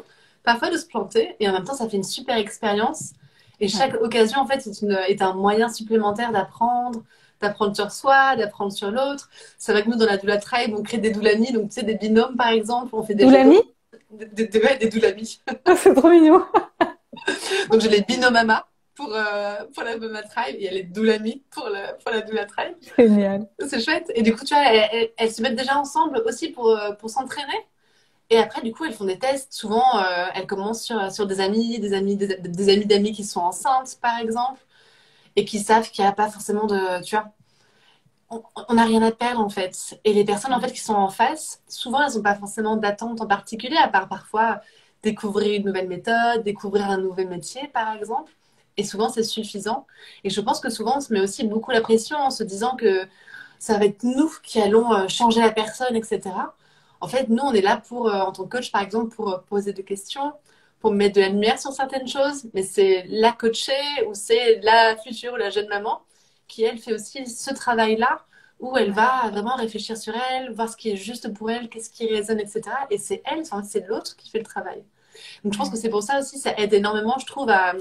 Speaker 1: parfois de se planter. Et en même temps, ça fait une super expérience. Et
Speaker 2: Ouais.
Speaker 1: chaque occasion, en fait, est un moyen supplémentaire d'apprendre sur soi, d'apprendre sur l'autre. C'est vrai que nous, dans la Doula Tribe, on crée des doulamis, donc tu sais, des binômes, par exemple. On fait des
Speaker 2: D'où
Speaker 1: jeux
Speaker 2: l'ami?
Speaker 1: ouais, des doulamis.
Speaker 2: C'est trop mignon.
Speaker 1: Donc j'ai les binomama pour la Mama Tribe et il y a les doulami pour la Doula Tribe.
Speaker 2: Génial.
Speaker 1: C'est chouette. Et du coup, tu vois, elles se mettent déjà ensemble aussi pour s'entraîner. Et après, du coup, elles font des tests. Souvent, elles commencent sur des amis, des amis d'amis qui sont enceintes, par exemple, et qui savent qu'il n'y a pas forcément de, tu vois, on n'a rien à perdre en fait. Et les personnes en fait qui sont en face, souvent elles n'ont pas forcément d'attente en particulier, à part parfois découvrir une nouvelle méthode, découvrir un nouveau métier par exemple. Et souvent c'est suffisant. Et je pense que souvent on se met aussi beaucoup la pression en se disant que ça va être nous qui allons changer la personne, etc. En fait, nous on est là pour, en tant que coach par exemple, pour poser des questions, pour mettre de la lumière sur certaines choses. Mais c'est la coachée ou c'est la future ou la jeune maman qui, elle, fait aussi ce travail-là où elle va vraiment réfléchir sur elle, voir ce qui est juste pour elle, qu'est-ce qui résonne, etc. Et c'est elle, enfin, c'est l'autre qui fait le travail. Donc je pense que c'est pour ça aussi, ça aide énormément, je trouve, à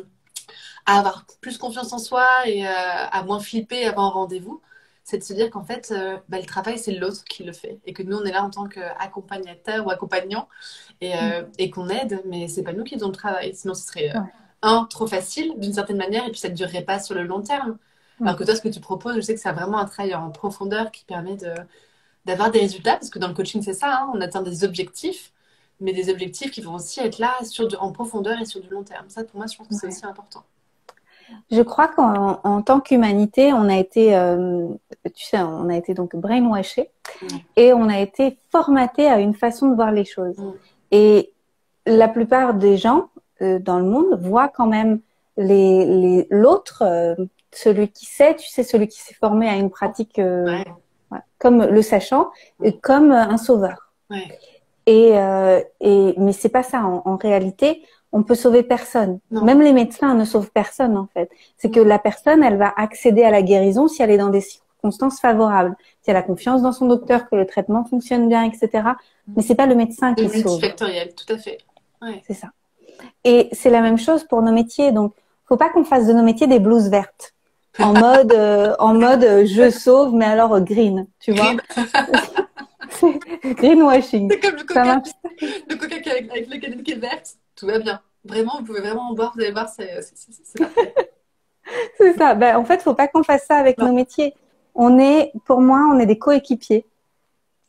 Speaker 1: avoir plus confiance en soi et à moins flipper avant un rendez-vous. C'est de se dire qu'en fait, le travail, c'est l'autre qui le fait. Et que nous, on est là en tant qu'accompagnateur ou accompagnant et qu'on aide, mais c'est pas nous qui faisons le travail. Sinon, ce serait,
Speaker 2: Ouais.
Speaker 1: trop facile d'une certaine manière et puis ça ne durerait pas sur le long terme. Alors
Speaker 2: Ouais.
Speaker 1: que toi, ce que tu proposes, je sais que c'est vraiment un travail en profondeur qui permet d'avoir des résultats, parce que dans le coaching, c'est ça, hein, on atteint des objectifs, mais des objectifs qui vont aussi être là en profondeur et sur du long terme. Ça, pour moi, je pense que c'est
Speaker 2: Ouais.
Speaker 1: aussi important.
Speaker 2: Je crois qu'en tant qu'humanité, on a été, tu sais, on a été donc brainwashé et on a été formaté à une façon de voir les choses. Et la plupart des gens, dans le monde voit quand même l'autre, celui qui sait, tu sais, celui qui s'est formé à une pratique comme le sachant, comme un sauveur.
Speaker 1: Ouais.
Speaker 2: Mais c'est pas ça. En réalité, on peut sauver personne.
Speaker 1: Non.
Speaker 2: Même les médecins ne sauvent personne en fait. C'est que la personne, elle va accéder à la guérison si elle est dans des circonstances favorables, si elle a confiance dans son docteur, que le traitement fonctionne bien, etc. Mais c'est pas le médecin qui sauve.
Speaker 1: Multifactoriel, tout à fait. Ouais.
Speaker 2: C'est ça. Et c'est la même chose pour nos métiers. Donc, faut pas qu'on fasse de nos métiers des blouses vertes. En mode, je sauve, mais alors green, tu vois. Greenwashing.
Speaker 1: C'est comme le coca avec le canette qui est verte. Tout va bien. Vraiment, vous pouvez vraiment en boire. Vous allez voir, c'est parfait.
Speaker 2: C'est ça. Ben, en fait, faut pas qu'on fasse ça avec nos métiers. Pour moi, on est des coéquipiers.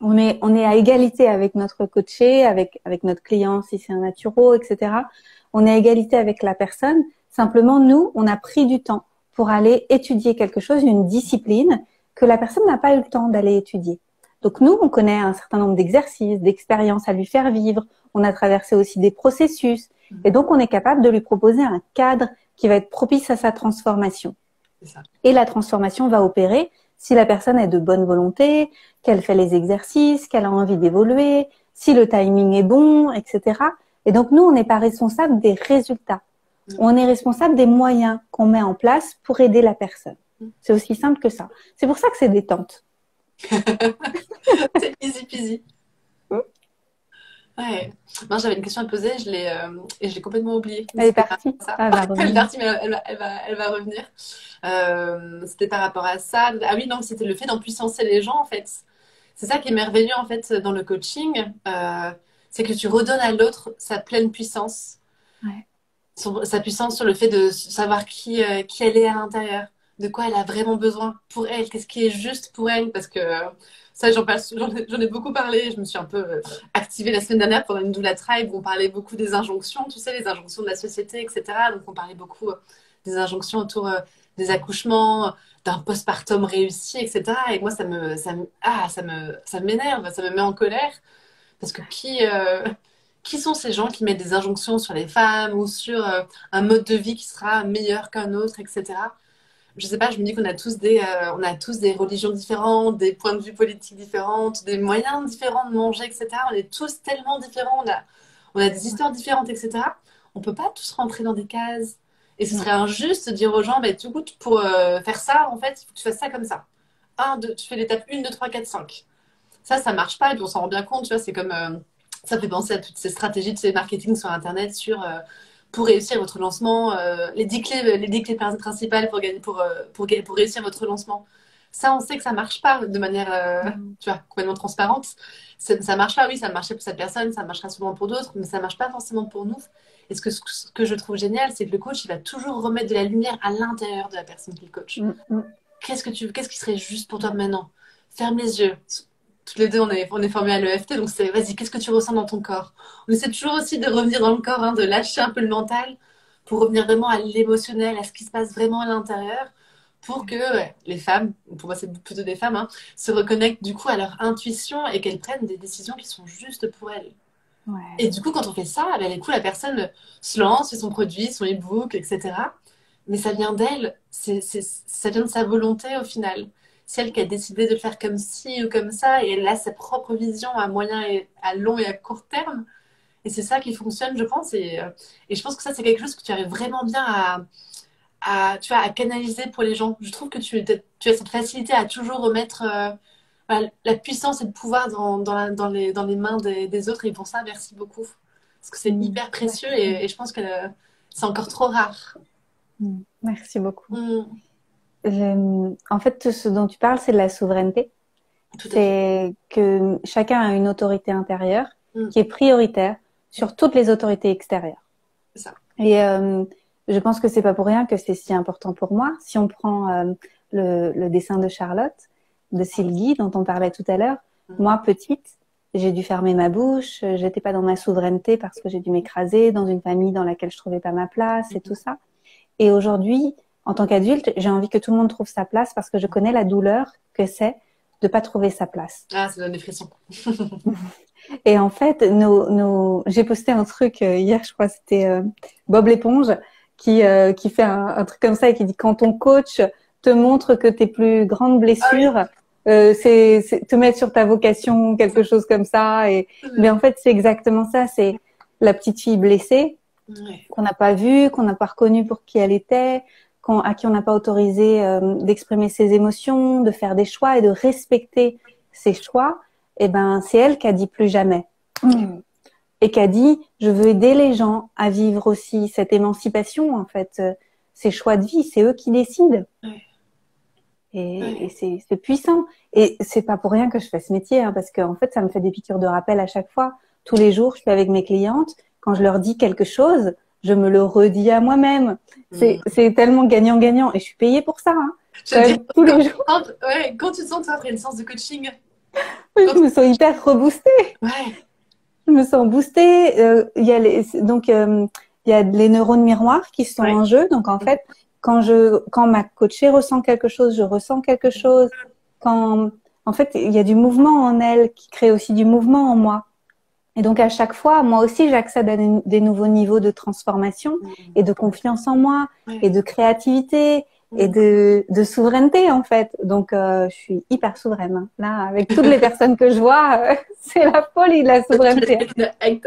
Speaker 2: On est à égalité avec notre coaché, avec notre client, si c'est un naturo, etc. On est à égalité avec la personne. Simplement, nous, on a pris du temps pour aller étudier quelque chose, une discipline que la personne n'a pas eu le temps d'aller étudier. Donc nous, on connaît un certain nombre d'exercices, d'expériences à lui faire vivre. On a traversé aussi des processus. Et donc, on est capable de lui proposer un cadre qui va être propice à sa transformation.
Speaker 1: C'est ça.
Speaker 2: Et la transformation va opérer si la personne est de bonne volonté, qu'elle fait les exercices, qu'elle a envie d'évoluer, si le timing est bon, etc. Et donc, nous, on n'est pas responsable des résultats. On est responsable des moyens qu'on met en place pour aider la personne. C'est aussi simple que ça. C'est pour ça que c'est détente.
Speaker 1: C'est easy peasy. Ouais. Non, j'avais une question à poser, et je l'ai complètement oubliée.
Speaker 2: Elle est partie.
Speaker 1: Elle est partie, mais elle va revenir. C'était par rapport à ça. Ah oui, non, c'était le fait d'empuissancer les gens, en fait. C'est ça qui est merveilleux, en fait, dans le coaching. C'est que tu redonnes à l'autre sa pleine puissance.
Speaker 2: Ouais.
Speaker 1: Sa puissance sur le fait de savoir qui elle est à l'intérieur, de quoi elle a vraiment besoin pour elle, qu'est-ce qui est juste pour elle, parce que ça, j'en ai beaucoup parlé. Je me suis un peu activée la semaine dernière pendant une doula tribe où on parlait beaucoup des injonctions, tu sais, les injonctions de la société, etc. Donc on parlait beaucoup des injonctions autour des accouchements, d'un postpartum réussi, etc. Et moi, ça m'énerve, ça me met en colère, parce que qui sont ces gens qui mettent des injonctions sur les femmes ou sur un mode de vie qui sera meilleur qu'un autre, etc. Je sais pas, je me dis qu'on a on a tous des religions différentes, des points de vue politiques différents, des moyens différents de manger, etc. On est tous tellement différents, on a des histoires différentes, etc. On peut pas tous rentrer dans des cases. Et ce serait injuste de dire aux gens, bah, du coup, pour faire ça, en fait, il faut que tu fasses ça comme ça. Tu fais l'étape 1, 2, 3, 4, 5. Ça marche pas, et puis on s'en rend bien compte, tu vois, c'est comme... ça fait penser à toutes ces stratégies de ces marketing sur Internet pour réussir votre lancement, les 10 clés principales pour réussir votre lancement. Ça, on sait que ça marche pas de manière tu vois, complètement transparente. Ça marche pas, oui, ça marchait pour cette personne, ça marchera souvent pour d'autres, mais ça marche pas forcément pour nous. Et ce que je trouve génial, c'est que le coach, il va toujours remettre de la lumière à l'intérieur de la personne qu'il coach. Qu'est-ce qui serait juste pour toi maintenant? Ferme les yeux. Toutes les deux, on est formés à l'EFT, donc c'est vas-y, qu'est-ce que tu ressens dans ton corps? On essaie toujours aussi de revenir dans le corps, de lâcher un peu le mental pour revenir vraiment à l'émotionnel, à ce qui se passe vraiment à l'intérieur, pour que les femmes, pour moi c'est plutôt des femmes, se reconnectent du coup à leur intuition et qu'elles prennent des décisions qui sont justes pour elles. Ouais. Et du coup, quand on fait ça, du coup, la personne se lance, fait son produit, son e-book, etc. Mais ça vient d'elle, ça vient de sa volonté au final. Celle qui a décidé de le faire comme ci ou comme ça, et elle a sa propre vision à moyen et à long et à court terme. Et c'est ça qui fonctionne, je pense. Et je pense que ça, c'est quelque chose que tu arrives vraiment bien tu vois, à canaliser pour les gens. Je trouve que tu as cette facilité à toujours remettre la puissance et le pouvoir dans les mains des autres. Et pour ça, merci beaucoup. Parce que c'est hyper précieux et je pense que c'est encore trop rare.
Speaker 2: Merci beaucoup. En fait, ce dont tu parles, c'est de la souveraineté. C'est que chacun a une autorité intérieure qui est prioritaire sur toutes les autorités extérieures.
Speaker 1: C'est ça.
Speaker 2: Et je pense que c'est pas pour rien que c'est si important pour moi. Si on prend le dessin de Charlotte, de Sylvie, dont on parlait tout à l'heure, moi, petite, j'ai dû fermer ma bouche, j'étais pas dans ma souveraineté parce que j'ai dû m'écraser dans une famille dans laquelle je trouvais pas ma place et tout ça. Et aujourd'hui, en tant qu'adulte, j'ai envie que tout le monde trouve sa place parce que je connais la douleur que c'est de pas trouver sa place.
Speaker 1: Ah, ça donne des frissons.
Speaker 2: Et en fait, j'ai posté un truc hier, je crois, c'était Bob l'éponge qui fait un truc comme ça et qui dit quand ton coach te montre que tes plus grandes
Speaker 1: Ah oui.
Speaker 2: blessures, c'est te mettre sur ta vocation, quelque chose comme ça. Mais en fait, c'est exactement ça. C'est la petite fille blessée
Speaker 1: Ouais.
Speaker 2: qu'on n'a pas vue, qu'on n'a pas reconnue pour qui elle était, à qui on n'a pas autorisé d'exprimer ses émotions, de faire des choix et de respecter ses choix. Et ben, c'est elle qui a dit plus jamais. Et qui a dit, je veux aider les gens à vivre aussi cette émancipation, en fait, ces choix de vie, c'est eux qui décident.
Speaker 1: Ouais.
Speaker 2: Et c'est puissant. Et c'est pas pour rien que je fais ce métier, hein, parce qu'en fait, ça me fait des piqûres de rappel à chaque fois. Tous les jours, je suis avec mes clientes. Quand je leur dis quelque chose, je me le redis à moi-même. C'est tellement gagnant-gagnant. Et je suis payée pour ça, hein.
Speaker 1: Je veux dire,
Speaker 2: Tous les jours.
Speaker 1: quand tu te sens, toi, après une séance de coaching,
Speaker 2: Oui, je me sens hyper reboostée.
Speaker 1: ouais.
Speaker 2: Je me sens boostée. Il y a il y a les neurones miroirs qui sont en jeu. Donc en fait, quand ma coachée ressent quelque chose, je ressens quelque chose. En fait, il y a du mouvement en elle qui crée aussi du mouvement en moi. Et donc à chaque fois, moi aussi, j'accède à des nouveaux niveaux de transformation et de confiance en moi et de créativité et de souveraineté en fait. Donc je suis hyper souveraine. Hein. Là, avec toutes les personnes que je vois, c'est la folie de la souveraineté.
Speaker 1: Avec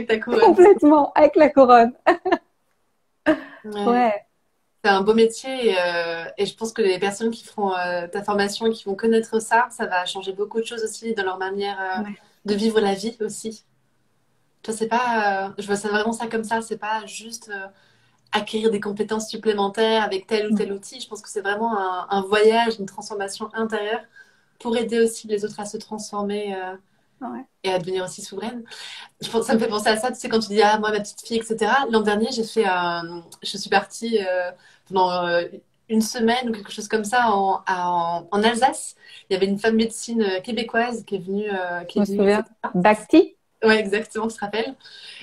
Speaker 1: ta couronne.
Speaker 2: Complètement, avec la couronne. Ouais.
Speaker 1: C'est un beau métier et je pense que les personnes qui feront ta formation et qui vont connaître ça, ça va changer beaucoup de choses aussi dans leur manière de vivre la vie aussi. Tu vois, c'est pas, je vois ça vraiment ça comme ça, c'est pas juste acquérir des compétences supplémentaires avec tel ou tel outil. Je pense que c'est vraiment un voyage, une transformation intérieure pour aider aussi les autres à se transformer et à devenir aussi souveraines. Ça me fait penser à ça, tu sais, quand tu dis, ah, moi, ma petite fille, etc. L'an dernier, je suis partie pendant une semaine ou quelque chose comme ça en Alsace. Il y avait une femme médecine québécoise qui est venue.
Speaker 2: Je me souviens. Bhakti.
Speaker 1: Ouais, exactement, tu te rappelles.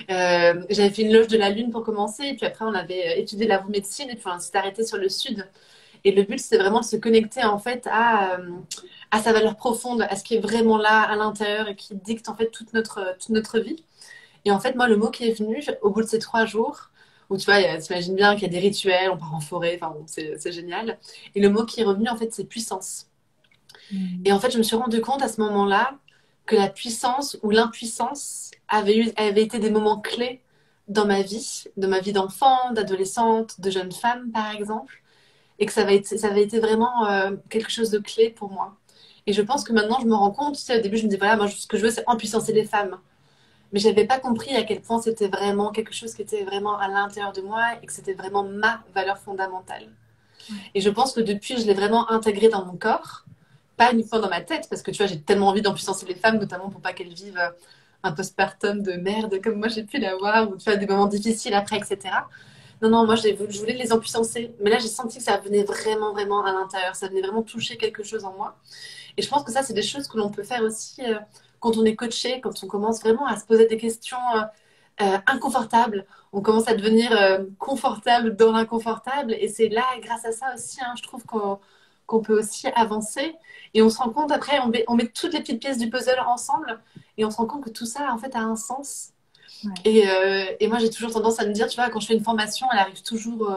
Speaker 1: J'avais fait une loge de la Lune pour commencer, et puis après, on avait étudié la médecine, et puis on s'est arrêté sur le sud. Et le but, c'est vraiment de se connecter en fait à sa valeur profonde, à ce qui est vraiment là à l'intérieur et qui dicte en fait toute notre vie. Et en fait, moi, le mot qui est venu au bout de ces 3 jours, où tu vois, t'imagines bien qu'il y a des rituels, on part en forêt, enfin bon, c'est génial. Et le mot qui est revenu, en fait, c'est puissance. Et en fait, je me suis rendu compte à ce moment-là que la puissance ou l'impuissance avait été des moments clés dans ma vie, de ma vie d'enfant, d'adolescente, de jeune femme, par exemple, et que ça avait été vraiment quelque chose de clé pour moi. Et je pense que maintenant, je me rends compte, tu sais, au début, je me dis, voilà, moi, ce que je veux, c'est empuissancer les femmes. Mais je n'avais pas compris à quel point c'était vraiment quelque chose qui était vraiment à l'intérieur de moi et que c'était vraiment ma valeur fondamentale. Et je pense que depuis, je l'ai vraiment intégré dans mon corps, pas uniquement dans ma tête, parce que tu vois, j'ai tellement envie d'empuissancer les femmes, notamment pour pas qu'elles vivent un postpartum de merde comme moi j'ai pu l'avoir, ou tu vois, des moments difficiles après, etc. Non, non, moi je voulais les empuissancer, mais là j'ai senti que ça venait vraiment, vraiment à l'intérieur, ça venait vraiment toucher quelque chose en moi. Et je pense que ça, c'est des choses que l'on peut faire aussi quand on est coaché, quand on commence vraiment à se poser des questions inconfortables. On commence à devenir confortable dans l'inconfortable. Et c'est là, grâce à ça aussi, hein, je trouve qu'on peut aussi avancer. Et on se rend compte, après, on met toutes les petites pièces du puzzle ensemble. Et on se rend compte que tout ça, en fait, a un sens. Ouais. Et moi, j'ai toujours tendance à me dire, tu vois, quand je fais une formation, elle arrive toujours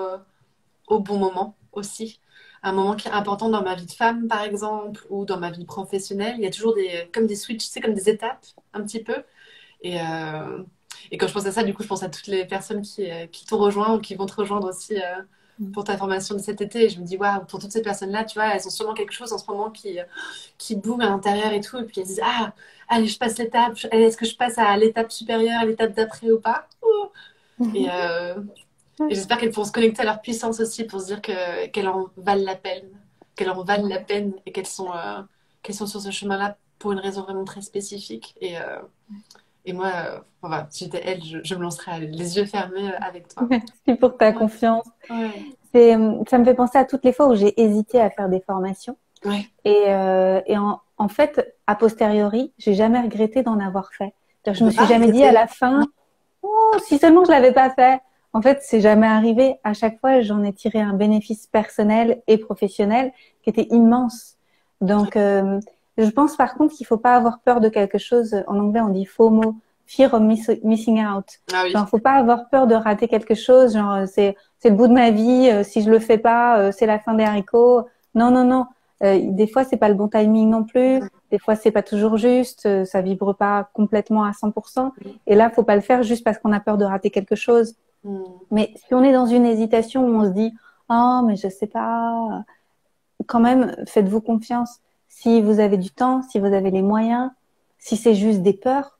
Speaker 1: au bon moment aussi. Un moment qui est important dans ma vie de femme, par exemple, ou dans ma vie professionnelle. Il y a toujours comme des switches, tu sais, comme des étapes, un petit peu. Et quand je pense à ça, du coup, je pense à toutes les personnes qui t'ont rejoint ou qui vont te rejoindre aussi pour ta formation de cet été. Et je me dis, waouh, pour toutes ces personnes-là, tu vois, elles ont sûrement quelque chose en ce moment qui boum à l'intérieur et tout. Et puis elles disent, ah, allez, je passe l'étape. Est-ce que je passe à l'étape supérieure, à l'étape d'après ou pas? Et j'espère qu'elles pourront se connecter à leur puissance aussi pour se dire qu'elles en valent la peine, et qu'elles sont sur ce chemin-là pour une raison vraiment très spécifique. Et moi, voilà, si j'étais elle, je me lancerais les yeux fermés avec toi.
Speaker 2: Merci pour ta confiance.
Speaker 1: Ouais.
Speaker 2: Ça me fait penser à toutes les fois où j'ai hésité à faire des formations.
Speaker 1: Ouais.
Speaker 2: Et en fait, a posteriori, j'ai jamais regretté d'en avoir fait. Je me suis jamais dit à la fin, oh, si seulement je l'avais pas fait. En fait, c'est jamais arrivé. À chaque fois, j'en ai tiré un bénéfice personnel et professionnel qui était immense. Donc, Je pense par contre qu'il faut pas avoir peur de quelque chose. En anglais, on dit FOMO, Fear of Missing Out.
Speaker 1: Ah oui.
Speaker 2: Genre, faut pas avoir peur de rater quelque chose. Genre, c'est le bout de ma vie. Si je le fais pas, c'est la fin des haricots. Non, non, non. Des fois, c'est pas le bon timing non plus. Des fois, c'est pas toujours juste. Ça vibre pas complètement à 100%. Et là, faut pas le faire juste parce qu'on a peur de rater quelque chose. Mais si on est dans une hésitation où on se dit, oh, mais je sais pas, quand même, faites-vous confiance. Si vous avez du temps, si vous avez les moyens, si c'est juste des peurs,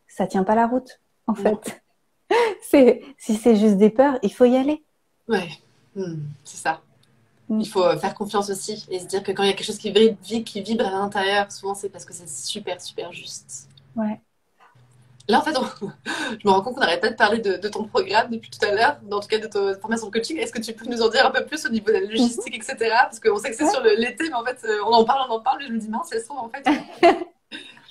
Speaker 2: ça tient pas la route, en fait. Si c'est juste des peurs, il faut y aller.
Speaker 1: Ouais, c'est ça. Il faut faire confiance aussi et se dire que quand il y a quelque chose qui vibre à l'intérieur, souvent c'est parce que c'est super, super juste.
Speaker 2: Ouais.
Speaker 1: Là, en fait, je me rends compte qu'on n'arrête pas de parler de ton programme depuis tout à l'heure, en tout cas de ta formation de coaching. Est-ce que tu peux nous en dire un peu plus au niveau de la logistique, etc. Parce qu'on sait que c'est sur l'été, mais en fait, on en parle, et je me dis, mince, ça se trouve, en fait.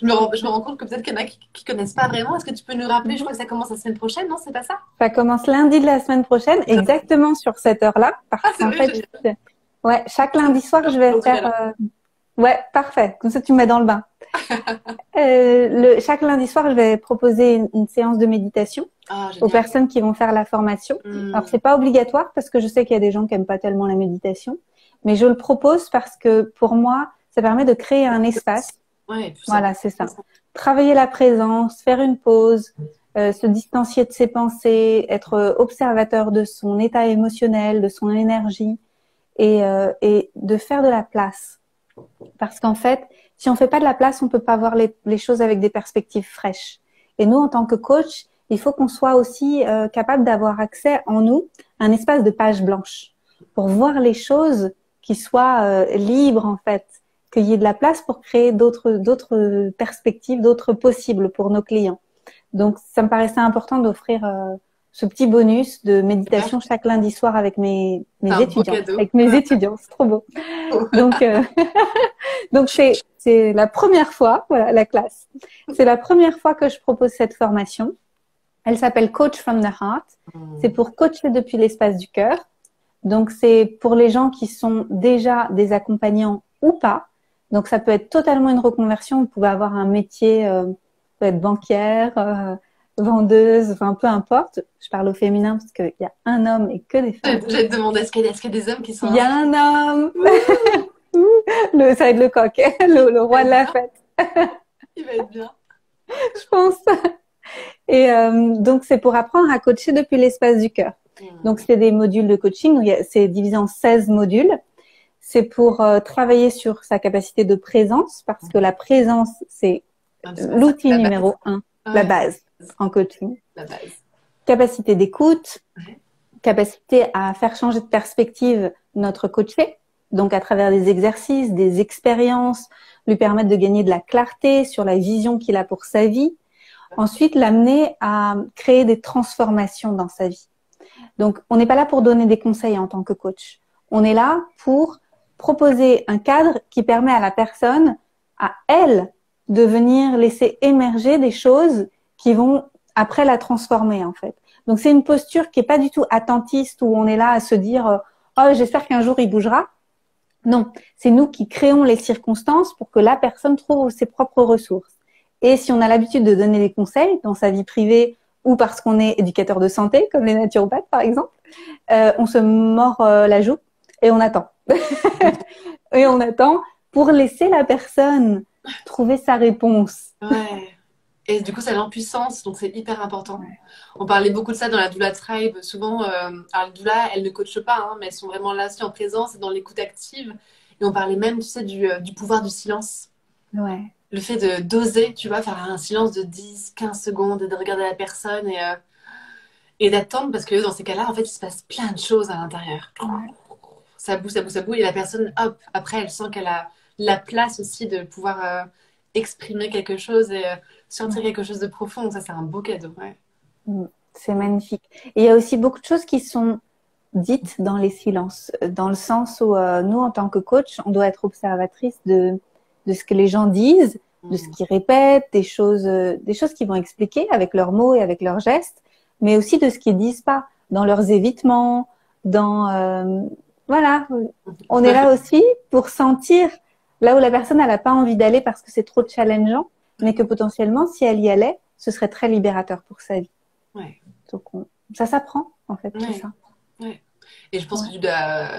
Speaker 1: Je me rends compte que peut-être qu'il y en a qui connaissent pas vraiment. Est-ce que tu peux nous rappeler? Je crois que ça commence la semaine prochaine, non? C'est pas ça?
Speaker 2: Ça commence lundi de la semaine prochaine, exactement sur cette heure-là. Parce qu'en fait, ouais, chaque lundi soir, je vais faire. Ouais, parfait. Comme ça, tu me mets dans le bain. Chaque lundi soir, je vais proposer une séance de méditation aux personnes qui vont faire la formation. Alors, c'est pas obligatoire parce que je sais qu'il y a des gens qui aiment pas tellement la méditation, mais je le propose parce que pour moi, ça permet de créer un espace.
Speaker 1: Ouais,
Speaker 2: voilà, c'est ça. Travailler la présence, faire une pause, se distancier de ses pensées, être observateur de son état émotionnel, de son énergie et de faire de la place. Parce qu'en fait, si on fait pas de la place, on peut pas voir les choses avec des perspectives fraîches. Et nous, en tant que coach, il faut qu'on soit aussi capable d'avoir accès en nous à un espace de page blanche pour voir les choses qui soient libres en fait, qu'il y ait de la place pour créer d'autres perspectives, d'autres possibles pour nos clients. Donc, ça me paraissait important d'offrir ce petit bonus de méditation chaque lundi soir avec mes étudiants. Avec mes étudiants, c'est trop beau. Donc, donc c'est la première fois, voilà, la classe. C'est la première fois que je propose cette formation. Elle s'appelle Coach from the Heart. C'est pour coacher depuis l'espace du cœur. Donc, c'est pour les gens qui sont déjà des accompagnants ou pas. Donc, ça peut être totalement une reconversion. Vous pouvez avoir un métier, vous pouvez être banquière, vendeuse, enfin peu importe. Je parle au féminin parce qu'il y a un homme et que des femmes.
Speaker 1: J'ai demandé est-ce qu'il y a des hommes qui sont.
Speaker 2: Il y a un homme. Ça va être le coq, le roi de la fête.
Speaker 1: Il va être bien.
Speaker 2: Je pense. Et donc c'est pour apprendre à coacher depuis l'espace du cœur. Donc c'est des modules de coaching. C'est divisé en 16 modules. C'est pour travailler sur sa capacité de présence parce que la présence c'est l'outil numéro 1, la base en coaching.
Speaker 1: La base.
Speaker 2: Capacité d'écoute, capacité à faire changer de perspective notre coaché, donc à travers des exercices, des expériences, lui permettre de gagner de la clarté sur la vision qu'il a pour sa vie. Ensuite, l'amener à créer des transformations dans sa vie. Donc, on n'est pas là pour donner des conseils en tant que coach. On est là pour proposer un cadre qui permet à la personne, à elle, de venir laisser émerger des choses qui vont après la transformer en fait. Donc c'est une posture qui est pas du tout attentiste où on est là à se dire oh j'espère qu'un jour il bougera. Non, c'est nous qui créons les circonstances pour que la personne trouve ses propres ressources. Et si on a l'habitude de donner des conseils dans sa vie privée ou parce qu'on est éducateur de santé comme les naturopathes par exemple, on se mord la joue et on attend. Et on attend pour laisser la personne trouver sa réponse.
Speaker 1: Ouais. Et du coup, ça l'empuissance, donc c'est hyper important. Ouais. On parlait beaucoup de ça dans la Doula Tribe. Souvent, alors les doulas, elles ne coachent pas, hein, mais elles sont vraiment là aussi en présence et dans l'écoute active. Et on parlait même, tu sais, du pouvoir du silence.
Speaker 2: Ouais.
Speaker 1: Le fait de d'oser, tu vois, faire un silence de 10, 15 secondes et de regarder la personne et d'attendre parce que dans ces cas-là, en fait, il se passe plein de choses à l'intérieur. Ouais. Ça boue, ça boue, ça boue. Et la personne, hop, après, elle sent qu'elle a la place aussi de pouvoir exprimer quelque chose et sortir quelque chose de profond. Donc ça, c'est un beau cadeau. Ouais.
Speaker 2: C'est magnifique. Et il y a aussi beaucoup de choses qui sont dites dans les silences, dans le sens où nous, en tant que coach, on doit être observatrice de ce que les gens disent, de ce qu'ils répètent, des choses qu'ils vont expliquer avec leurs mots et avec leurs gestes, mais aussi de ce qu'ils disent pas, dans leurs évitements, dans voilà. On est là aussi pour sentir Là où la personne, elle n'a pas envie d'aller parce que c'est trop challengeant, mais que potentiellement, si elle y allait, ce serait très libérateur pour sa vie.
Speaker 1: Ouais.
Speaker 2: Donc, ça s'apprend, en fait, tout
Speaker 1: Ouais.
Speaker 2: ça.
Speaker 1: Ouais. Et je pense
Speaker 2: Ouais.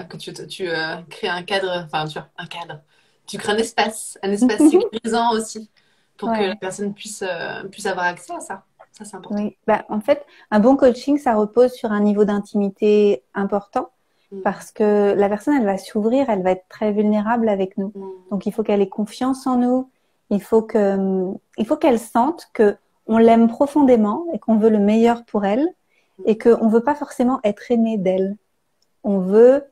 Speaker 1: que tu crées un cadre, enfin, tu vois, un cadre. Tu crées un espace sécurisant aussi, pour que la
Speaker 2: Ouais.
Speaker 1: personne puisse avoir accès à ça. Ça, c'est important.
Speaker 2: Oui. Bah, en fait, un bon coaching, ça repose sur un niveau d'intimité important
Speaker 1: Mm.
Speaker 2: parce que la personne, elle va s'ouvrir, elle va être très vulnérable avec nous.
Speaker 1: Mm.
Speaker 2: Donc, il faut qu'elle ait confiance en nous. Il faut qu'elle sente que on l'aime profondément et qu'on veut le meilleur pour elle et qu'on veut pas forcément être aimé d'elle. On veut,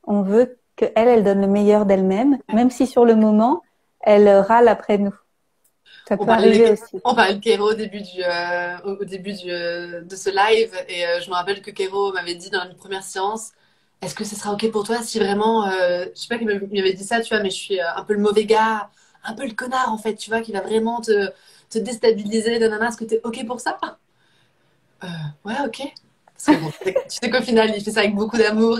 Speaker 2: on veut qu'elle, elle donne le meilleur d'elle-même, même si sur le moment, elle râle après nous. Ça
Speaker 1: On
Speaker 2: peut
Speaker 1: parlait,
Speaker 2: arriver aussi.
Speaker 1: on parlait de Kéro au début de ce live et je me rappelle que Kéro m'avait dit dans une première séance, est-ce que ce sera OK pour toi si vraiment, je sais pas qu'il m'avait dit ça, tu vois, mais je suis un peu le mauvais gars, un peu le connard en fait, tu vois, qui va vraiment te déstabiliser, nanana, est-ce que t'es OK pour ça? Euh, ouais, OK. Parce que bon, tu sais qu'au final, il fait ça avec beaucoup d'amour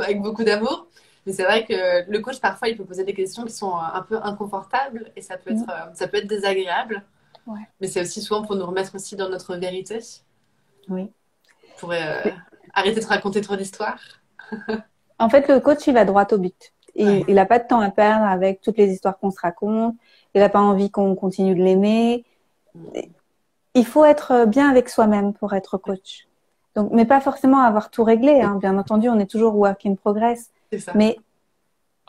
Speaker 1: avec beaucoup d'amour. Mais c'est vrai que le coach, parfois, il peut poser des questions qui sont un peu inconfortables et
Speaker 2: Mm.
Speaker 1: ça peut être désagréable.
Speaker 2: Ouais.
Speaker 1: Mais c'est aussi souvent pour nous remettre aussi dans notre vérité,
Speaker 2: Oui.
Speaker 1: pour arrêter de raconter trop d'histoires.
Speaker 2: En fait, le coach, il va droit au but.
Speaker 1: Ouais.
Speaker 2: Il n'a pas de temps à perdre avec toutes les histoires qu'on se raconte. Il n'a pas envie qu'on continue de l'aimer. Il faut être bien avec soi-même pour être coach. Donc, mais pas forcément avoir tout réglé, hein. Bien entendu, on est toujours work in progress.
Speaker 1: C'est ça.
Speaker 2: Mais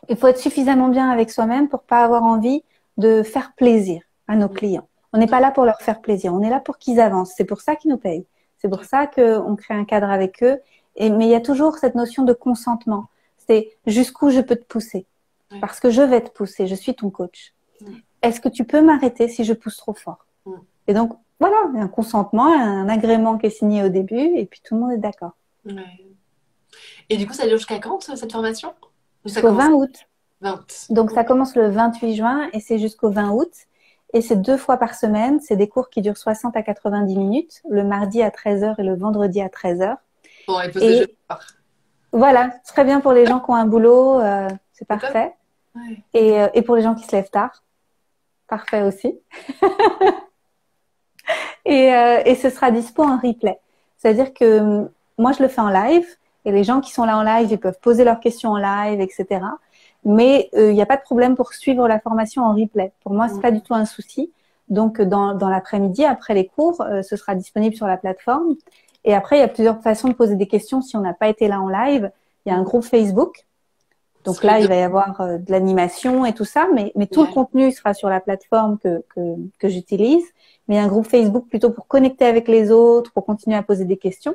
Speaker 2: il faut être suffisamment bien avec soi-même pour pas avoir envie de faire plaisir à nos clients. On n'est pas là pour leur faire plaisir. On est là pour qu'ils avancent. C'est pour ça qu'ils nous payent. C'est pour ça qu'on crée un cadre avec eux. Mais il y a toujours cette notion de consentement. C'est jusqu'où je peux te pousser.
Speaker 1: Ouais.
Speaker 2: Parce que je vais te pousser. Je suis ton coach.
Speaker 1: Ouais.
Speaker 2: Est-ce que tu peux m'arrêter si je pousse trop fort?
Speaker 1: Ouais.
Speaker 2: Et donc, voilà, un consentement, un agrément qui est signé au début et puis tout le monde est d'accord.
Speaker 1: Ouais. Et du coup, ça dure jusqu'à quand, cette formation? Ou ça
Speaker 2: Jusqu'au
Speaker 1: commence
Speaker 2: 20 août.
Speaker 1: 20 août.
Speaker 2: Donc, ça commence le 28 juin et c'est jusqu'au 20 août. Et c'est 2 fois par semaine. C'est des cours qui durent 60 à 90 minutes, le mardi à 13 heures et le vendredi à 13 heures.
Speaker 1: Bon, et poser le jeu.
Speaker 2: Voilà, très bien pour les gens qui ont un boulot, c'est parfait.
Speaker 1: Ouais.
Speaker 2: Et pour les gens qui se lèvent tard, parfait aussi. Et ce sera dispo en replay. C'est-à-dire que moi, je le fais en live et les gens qui sont là en live, ils peuvent poser leurs questions en live, etc. Mais il n'y a pas de problème pour suivre la formation en replay. Pour moi, c'est pas du tout un souci. Donc, dans l'après-midi, après les cours, ce sera disponible sur la plateforme. Et après, il y a plusieurs façons de poser des questions si on n'a pas été là en live. Il y a un groupe Facebook. Donc là, il va y avoir de l'animation et tout ça, mais tout le contenu sera sur la plateforme que j'utilise. Mais il y a un groupe Facebook plutôt pour connecter avec les autres, pour continuer à poser des questions.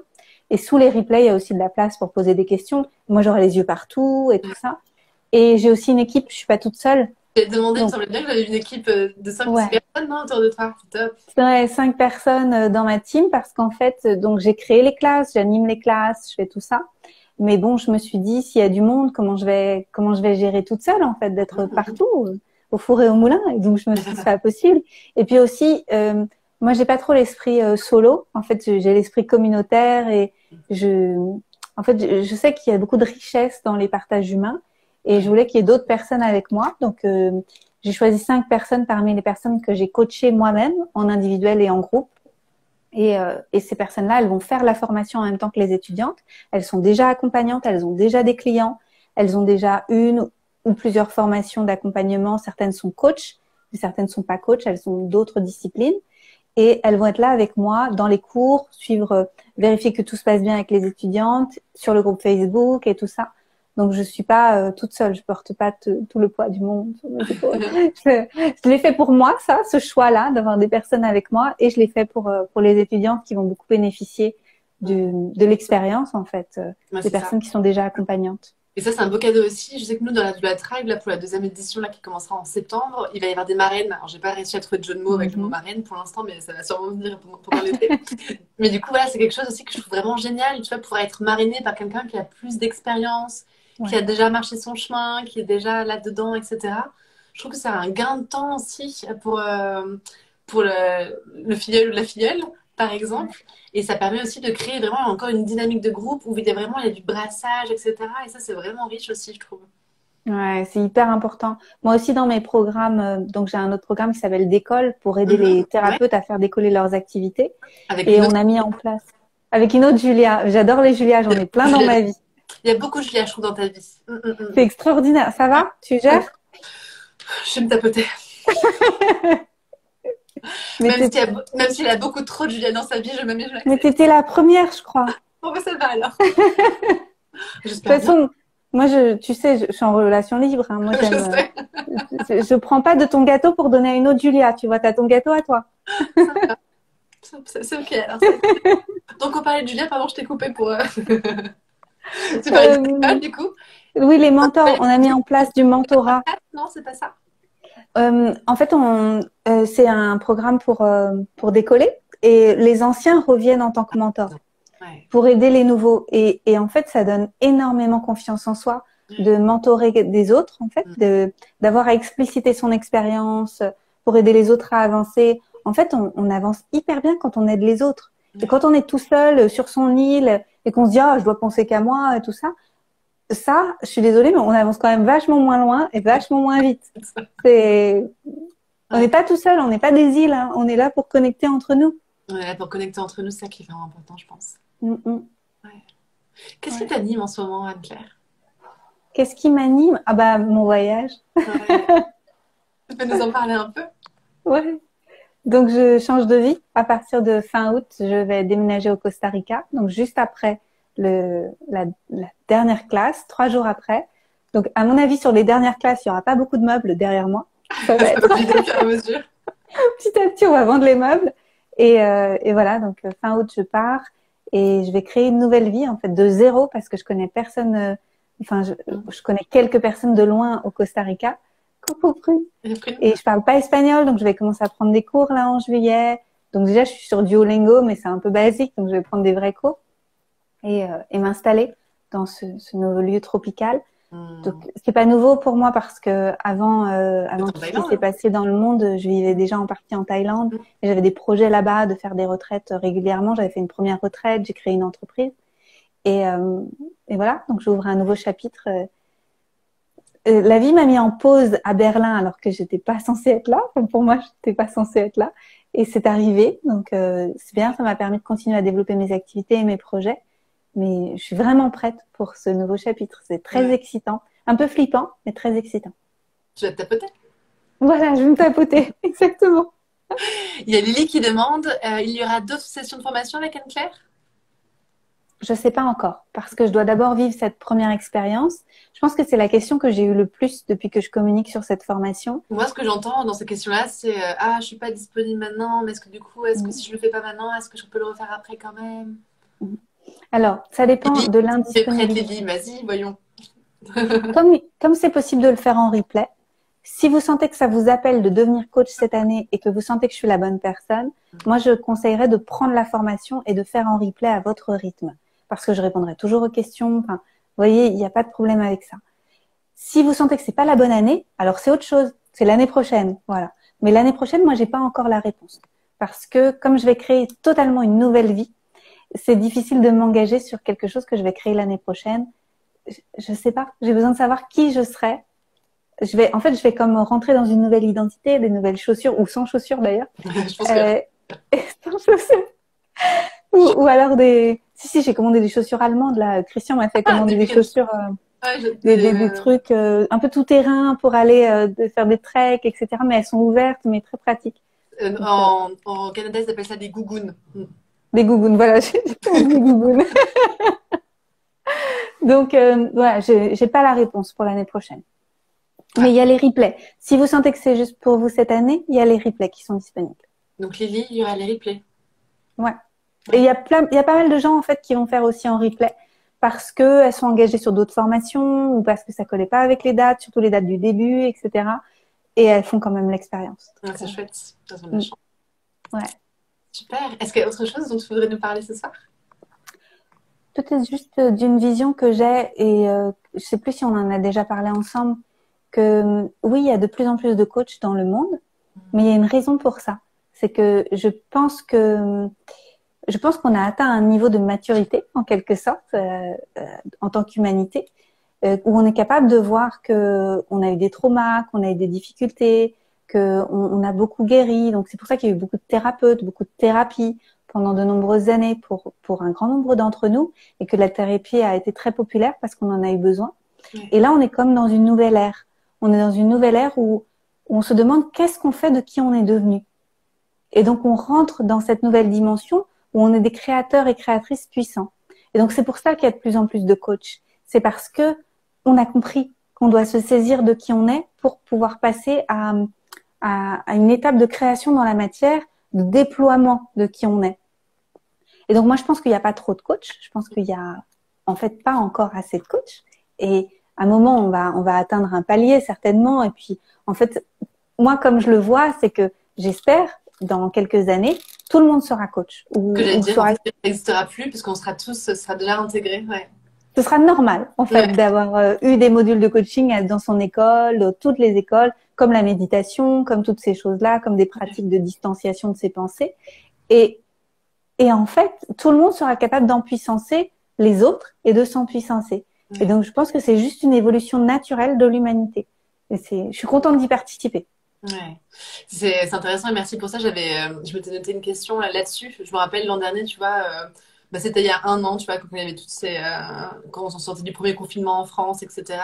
Speaker 2: Et sous les replays, il y a aussi de la place pour poser des questions. Moi, j'aurai les yeux partout et tout ça. Et j'ai aussi une équipe, je suis pas toute seule.
Speaker 1: J'ai demandé, il me
Speaker 2: Donc,
Speaker 1: semblait bien que j'avais une équipe de 5
Speaker 2: ouais.
Speaker 1: personnes, non, autour de toi. C'est top.
Speaker 2: Ouais, 5 personnes dans ma team parce qu'en fait, donc j'ai créé les classes, j'anime les classes, je fais tout ça. Mais bon, je me suis dit, s'il y a du monde, comment je vais gérer toute seule, en fait, d'être partout, au four et au moulin. Et donc, je me suis dit, c'est pas possible. Et puis aussi, moi, j'ai pas trop l'esprit solo. En fait, j'ai l'esprit communautaire et en fait, je sais qu'il y a beaucoup de richesse dans les partages humains et je voulais qu'il y ait d'autres personnes avec moi. Donc, j'ai choisi 5 personnes parmi les personnes que j'ai coachées moi-même, en individuel et en groupe. Et ces personnes-là, elles vont faire la formation en même temps que les étudiantes. Elles sont déjà accompagnantes, elles ont déjà des clients, elles ont déjà une ou plusieurs formations d'accompagnement. Certaines sont coachs, mais certaines ne sont pas coachs, elles sont d'autres disciplines. Et elles vont être là avec moi dans les cours, suivre, vérifier que tout se passe bien avec les étudiantes, sur le groupe Facebook et tout ça. Donc, je suis pas toute seule, je porte pas tout le poids du monde sur mes épaules. Je l'ai fait pour moi, ça, ce choix-là, d'avoir des personnes avec moi, et je l'ai fait pour les étudiantes qui vont beaucoup bénéficier de l'expérience, en fait, des personnes qui sont déjà accompagnantes.
Speaker 1: Et ça, c'est un beau cadeau aussi. Je sais que nous, dans la Tribe, là, pour la deuxième édition là, qui commencera en septembre, il va y avoir des marraines. Alors, j'ai pas réussi à trouver de jeu de mots avec le mot marraine pour l'instant, mais ça va sûrement venir pendant l'été. Mais du coup, voilà, c'est quelque chose aussi que je trouve vraiment génial. Tu vois, pouvoir être marrainé par quelqu'un qui a plus d'expérience, qui a déjà marché son chemin, qui est déjà là-dedans, etc. Je trouve que c'est un gain de temps aussi pour le filleul ou la filleule, par exemple. Et ça permet aussi de créer vraiment encore une dynamique de groupe où il y a du brassage, etc. Et ça, c'est vraiment riche aussi, je trouve.
Speaker 2: Ouais, c'est hyper important. Moi aussi, dans mes programmes, donc j'ai un autre programme qui s'appelle Décolle pour aider les
Speaker 1: Ouais.
Speaker 2: thérapeutes à faire décoller leurs activités.
Speaker 1: Avec
Speaker 2: Et
Speaker 1: une
Speaker 2: on
Speaker 1: autre
Speaker 2: a mis en place avec une autre Julia. J'adore les Julia, j'en ai plein dans
Speaker 1: Julia.
Speaker 2: ma vie.
Speaker 1: Il y a beaucoup de Julia, je trouve, dans ta vie.
Speaker 2: C'est extraordinaire. Ça va? Tu
Speaker 1: Ouais.
Speaker 2: gères?
Speaker 1: Je vais me tapoter.
Speaker 2: Mais t'es-
Speaker 1: Même s'il y a beaucoup trop de Julia dans sa vie, je me mets, je
Speaker 2: mais
Speaker 1: l'accepte.
Speaker 2: t'étais la première, je crois.
Speaker 1: Bon, bah, ça va alors.
Speaker 2: De toute
Speaker 1: J'espère bien.
Speaker 2: façon, moi, tu sais, je suis en relation libre. Hein. Moi,
Speaker 1: Je
Speaker 2: j'aime.
Speaker 1: sais.
Speaker 2: Je prends pas de ton gâteau pour donner à une autre Julia. Tu vois, t'as ton gâteau à toi.
Speaker 1: C'est ok alors. Donc, on parlait de Julia, pardon, je t'ai coupé pour. Tu parlais de
Speaker 2: Euh,
Speaker 1: l'école, du coup?
Speaker 2: oui, les mentors. On a mis en place du mentorat.
Speaker 1: Non, c'est pas ça.
Speaker 2: En fait, c'est un programme pour décoller et les anciens reviennent en tant que mentors
Speaker 1: Ouais.
Speaker 2: pour aider les nouveaux. Et en fait, ça donne énormément confiance en soi de mentorer des autres, en fait, d'avoir à expliciter son expérience pour aider les autres à avancer. En fait, on avance hyper bien quand on aide les autres. Et quand on est tout seul sur son île et qu'on se dit, ah, je dois penser qu'à moi et tout ça, je suis désolée, mais on avance quand même vachement moins loin et vachement moins vite. C'est, on n'est pas tout seul, on n'est pas des îles, hein. On est là pour connecter entre nous.
Speaker 1: On est là pour connecter entre nous, c'est ça qui est vraiment important, je pense.
Speaker 2: Mm, mm.
Speaker 1: Ouais. Qu'est-ce qui
Speaker 2: Ouais.
Speaker 1: t'anime en ce moment, Anne-Claire?
Speaker 2: Qu'est-ce qui m'anime? Ah bah mon voyage.
Speaker 1: Ouais. Tu peux nous en parler un peu?
Speaker 2: Ouais. Donc je change de vie. À partir de fin août, je vais déménager au Costa Rica. Donc juste après la dernière classe, 3 jours après. Donc à mon avis, sur les dernières classes, il y aura pas beaucoup de meubles derrière moi. Ça va
Speaker 1: Ça
Speaker 2: être
Speaker 1: va venir au fur et à mesure.
Speaker 2: petit à petit, on va vendre les meubles. Et voilà, donc fin août, je pars et je vais créer une nouvelle vie en fait de zéro parce que je connais personne. Enfin, je connais quelques personnes de loin au Costa Rica. Coucou Prune. Et je parle pas espagnol, donc je vais commencer à prendre des cours là en juillet. Donc déjà, je suis sur Duolingo, mais c'est un peu basique, donc je vais prendre des vrais cours et m'installer dans ce nouveau lieu tropical. Donc, c'est pas nouveau pour moi parce que avant tout ce qui s'est passé dans le monde, je vivais déjà en partie en Thaïlande et j'avais des projets là-bas de faire des retraites régulièrement. J'avais fait une première retraite, j'ai créé une entreprise et voilà. Donc, j'ouvre un nouveau chapitre. La vie m'a mis en pause à Berlin alors que j'étais pas censée être là. Enfin, pour moi, j'étais pas censée être là et c'est arrivé. Donc, c'est bien. Ça m'a permis de continuer à développer mes activités et mes projets. Mais je suis vraiment prête pour ce nouveau chapitre. C'est très excitant. Un peu flippant, mais très excitant.
Speaker 1: Tu vas te tapoter.
Speaker 2: Voilà, je vais me tapoter. Exactement.
Speaker 1: Il y a Lily qui demande, il y aura d'autres sessions de formation avec Anne-Claire?
Speaker 2: Je sais pas encore, parce que je dois d'abord vivre cette première expérience. Je pense que c'est la question que j'ai eue le plus depuis que je communique sur cette formation.
Speaker 1: Moi, ce que j'entends dans ces questions-là, c'est ah, je suis pas disponible maintenant, mais est-ce que du coup, est-ce que si je le fais pas maintenant, est-ce que je peux le refaire après quand même?
Speaker 2: Alors, ça dépend
Speaker 1: Lily,
Speaker 2: de
Speaker 1: t'es prête,
Speaker 2: l'indisponibilité.
Speaker 1: Lily, vas-y, voyons.
Speaker 2: Comme c'est possible de le faire en replay, si vous sentez que ça vous appelle de devenir coach cette année et que vous sentez que je suis la bonne personne, moi, je conseillerais de prendre la formation et de faire en replay à votre rythme. Parce que je répondrai toujours aux questions. Enfin, vous voyez, il n'y a pas de problème avec ça. Si vous sentez que c'est pas la bonne année, alors c'est autre chose. C'est l'année prochaine. Voilà. Mais l'année prochaine, moi, j'ai pas encore la réponse. Parce que comme je vais créer totalement une nouvelle vie, c'est difficile de m'engager sur quelque chose que je vais créer l'année prochaine. Je sais pas. J'ai besoin de savoir qui je serai. En fait, je vais comme rentrer dans une nouvelle identité, des nouvelles chaussures, ou sans chaussures d'ailleurs.
Speaker 1: Je pense que
Speaker 2: Sans chaussures. Ou alors si, j'ai commandé des chaussures allemandes, là. Christian m'a fait commander des chaussures, des trucs un peu tout terrain pour aller faire des treks, etc. Mais elles sont ouvertes, mais très pratiques.
Speaker 1: en Canada, ils appellent ça des gougounes.
Speaker 2: Des gougounes, voilà, j'ai des gougounes. Donc, voilà, j'ai pas la réponse pour l'année prochaine. Mais il y a les replays. Si vous sentez que c'est juste pour vous cette année, il y a les replays qui sont disponibles.
Speaker 1: Donc, Lily, il y aura les replays.
Speaker 2: Ouais. Et il y a pas mal de gens, en fait, qui vont faire aussi en replay parce qu'elles sont engagées sur d'autres formations ou parce que ça collait pas avec les dates, surtout les dates du début, etc. Et elles font quand même l'expérience.
Speaker 1: C'est chouette. Ça sonne méchant.
Speaker 2: Ouais.
Speaker 1: Super. Est-ce qu'il y a autre chose dont tu voudrais nous parler ce soir?
Speaker 2: Peut-être juste d'une vision que j'ai et je sais plus si on en a déjà parlé ensemble, que oui, il y a de plus en plus de coachs dans le monde, mais il y a une raison pour ça. C'est que je pense qu'on a atteint un niveau de maturité, en quelque sorte, en tant qu'humanité, où on est capable de voir que on a eu des traumas, qu'on a eu des difficultés, que on a beaucoup guéri. Donc c'est pour ça qu'il y a eu beaucoup de thérapeutes, beaucoup de thérapies pendant de nombreuses années pour un grand nombre d'entre nous, et que la thérapie a été très populaire parce qu'on en a eu besoin.
Speaker 1: Ouais.
Speaker 2: Et là, on est comme dans une nouvelle ère. On est dans une nouvelle ère où on se demande qu'est-ce qu'on fait de qui on est devenu. Et donc on rentre dans cette nouvelle dimension où on est des créateurs et créatrices puissants. Et donc c'est pour ça qu'il y a de plus en plus de coachs. C'est parce que on a compris qu'on doit se saisir de qui on est pour pouvoir passer à une étape de création dans la matière, de déploiement de qui on est. Et donc moi je pense qu'il n'y a pas trop de coachs. Je pense qu'il y a en fait pas encore assez de coachs. Et à un moment on va atteindre un palier certainement. Et puis en fait moi comme je le vois, c'est que j'espère dans quelques années, tout le monde sera coach.
Speaker 1: Que j'allais dire, en fait, ça n'existera plus puisqu'on sera tous, ce sera déjà intégré. Ouais.
Speaker 2: Ce sera normal, en fait, d'avoir eu des modules de coaching dans son école, dans toutes les écoles, comme la méditation, comme toutes ces choses-là, comme des pratiques de distanciation de ses pensées. Et en fait, tout le monde sera capable d'empuissancer les autres et de s'empuissancer. Et donc, je pense que c'est juste une évolution naturelle de l'humanité. Et je suis contente d'y participer.
Speaker 1: Ouais, c'est intéressant et merci pour ça. Je m'étais noté une question là-dessus. Je me rappelle l'an dernier, tu vois, c'était il y a un an, tu vois, quand il y avait toutes quand on s'en sortait du premier confinement en France, etc.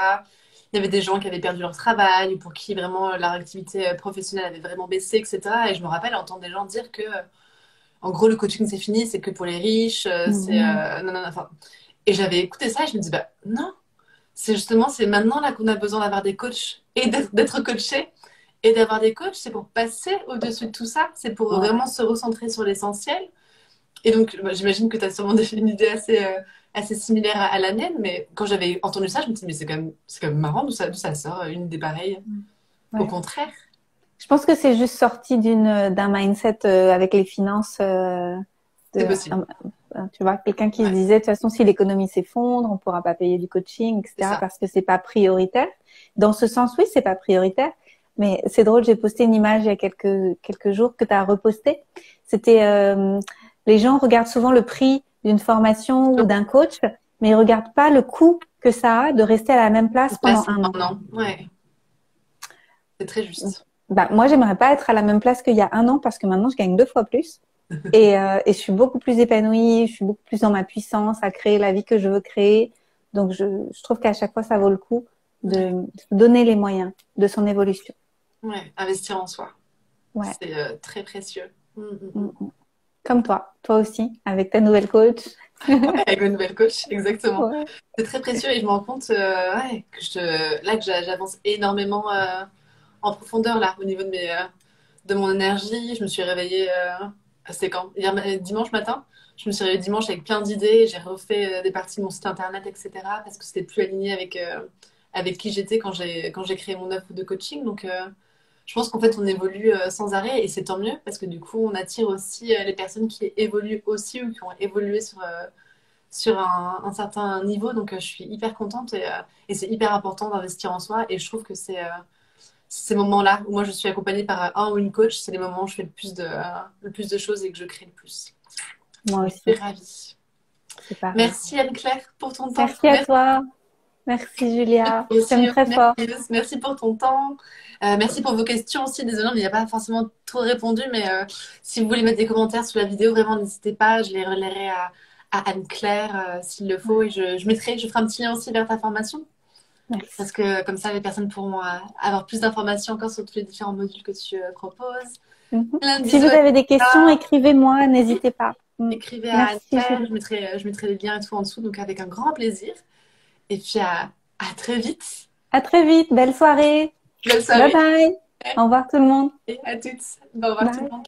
Speaker 1: Il y avait des gens qui avaient perdu leur travail ou pour qui vraiment leur activité professionnelle avait vraiment baissé, etc. Et je me rappelle entendre des gens dire que, en gros, le coaching c'est fini, c'est que pour les riches, non, non, enfin. Et j'avais écouté ça et je me dis, bah non, c'est maintenant là qu'on a besoin d'avoir des coachs et d'être coaché. Et d'avoir des coachs, c'est pour passer au-dessus de tout ça, c'est pour vraiment se recentrer sur l'essentiel. Et donc, j'imagine que tu as sûrement une idée assez similaire à la mienne, mais quand j'avais entendu ça, je me suis dit, mais c'est quand même marrant d'où ça sort, une idée pareille. Au contraire.
Speaker 2: Je pense que c'est juste sorti d'un mindset avec les finances.
Speaker 1: C'est possible.
Speaker 2: Tu vois, quelqu'un qui se disait, de toute façon, si l'économie s'effondre, on ne pourra pas payer du coaching, etc., parce que c'est pas prioritaire. Dans ce sens, oui, c'est pas prioritaire. Mais c'est drôle, j'ai posté une image il y a quelques jours que tu as reposté. C'était les gens regardent souvent le prix d'une formation ou d'un coach, mais ils regardent pas le coût que ça a de rester à la même place pendant un an.
Speaker 1: Ouais. C'est très juste.
Speaker 2: Bah, moi, j'aimerais pas être à la même place qu'il y a un an parce que maintenant, je gagne 2 fois plus. Et je suis beaucoup plus épanouie, je suis beaucoup plus dans ma puissance à créer la vie que je veux créer. Donc, je trouve qu'à chaque fois, ça vaut le coup de donner les moyens de son évolution.
Speaker 1: Ouais, investir en soi.
Speaker 2: Ouais.
Speaker 1: C'est très précieux.
Speaker 2: Comme toi aussi, avec ta nouvelle coach.
Speaker 1: Avec ma nouvelle coach, exactement.
Speaker 2: Ouais.
Speaker 1: C'est très précieux et je me rends compte que j'avance énormément en profondeur là, au niveau de mon énergie. Je me suis réveillée, c'était quand? Dimanche matin. Je me suis réveillée dimanche avec plein d'idées. J'ai refait des parties de mon site internet, etc. parce que c'était plus aligné avec qui j'étais quand j'ai créé mon offre de coaching. Donc, je pense qu'en fait, on évolue sans arrêt et c'est tant mieux parce que du coup, on attire aussi les personnes qui évoluent aussi ou qui ont évolué sur un certain niveau. Donc, je suis hyper contente et c'est hyper important d'investir en soi. Et je trouve que c'est ces moments-là où moi, je suis accompagnée par un ou une coach, c'est les moments où je fais le plus de choses et que je crée le plus.
Speaker 2: Moi aussi.
Speaker 1: Je suis ravie. Merci Anne-Claire pour ton temps.
Speaker 2: Merci à toi. Merci Julia. Je t'aime très fort.
Speaker 1: Merci pour ton temps. Merci pour vos questions aussi. Désolée, mais il n'y a pas forcément tout répondu. Mais si vous voulez mettre des commentaires sous la vidéo, vraiment n'hésitez pas. Je les relayerai à Anne-Claire s'il le faut. Et je ferai un petit lien aussi vers ta formation.
Speaker 2: Merci.
Speaker 1: Parce que comme ça, les personnes pourront avoir plus d'informations encore sur tous les différents modules que tu proposes.
Speaker 2: Si vous avez des questions, écrivez-moi. N'hésitez pas.
Speaker 1: Écrivez à Anne-Claire. Je mettrai les liens et tout en dessous. Donc avec un grand plaisir. Et puis à très vite.
Speaker 2: À très vite. Belle soirée.
Speaker 1: Belle soirée.
Speaker 2: Bye bye. Au revoir tout le monde.
Speaker 1: Et à toutes. Au revoir tout le monde.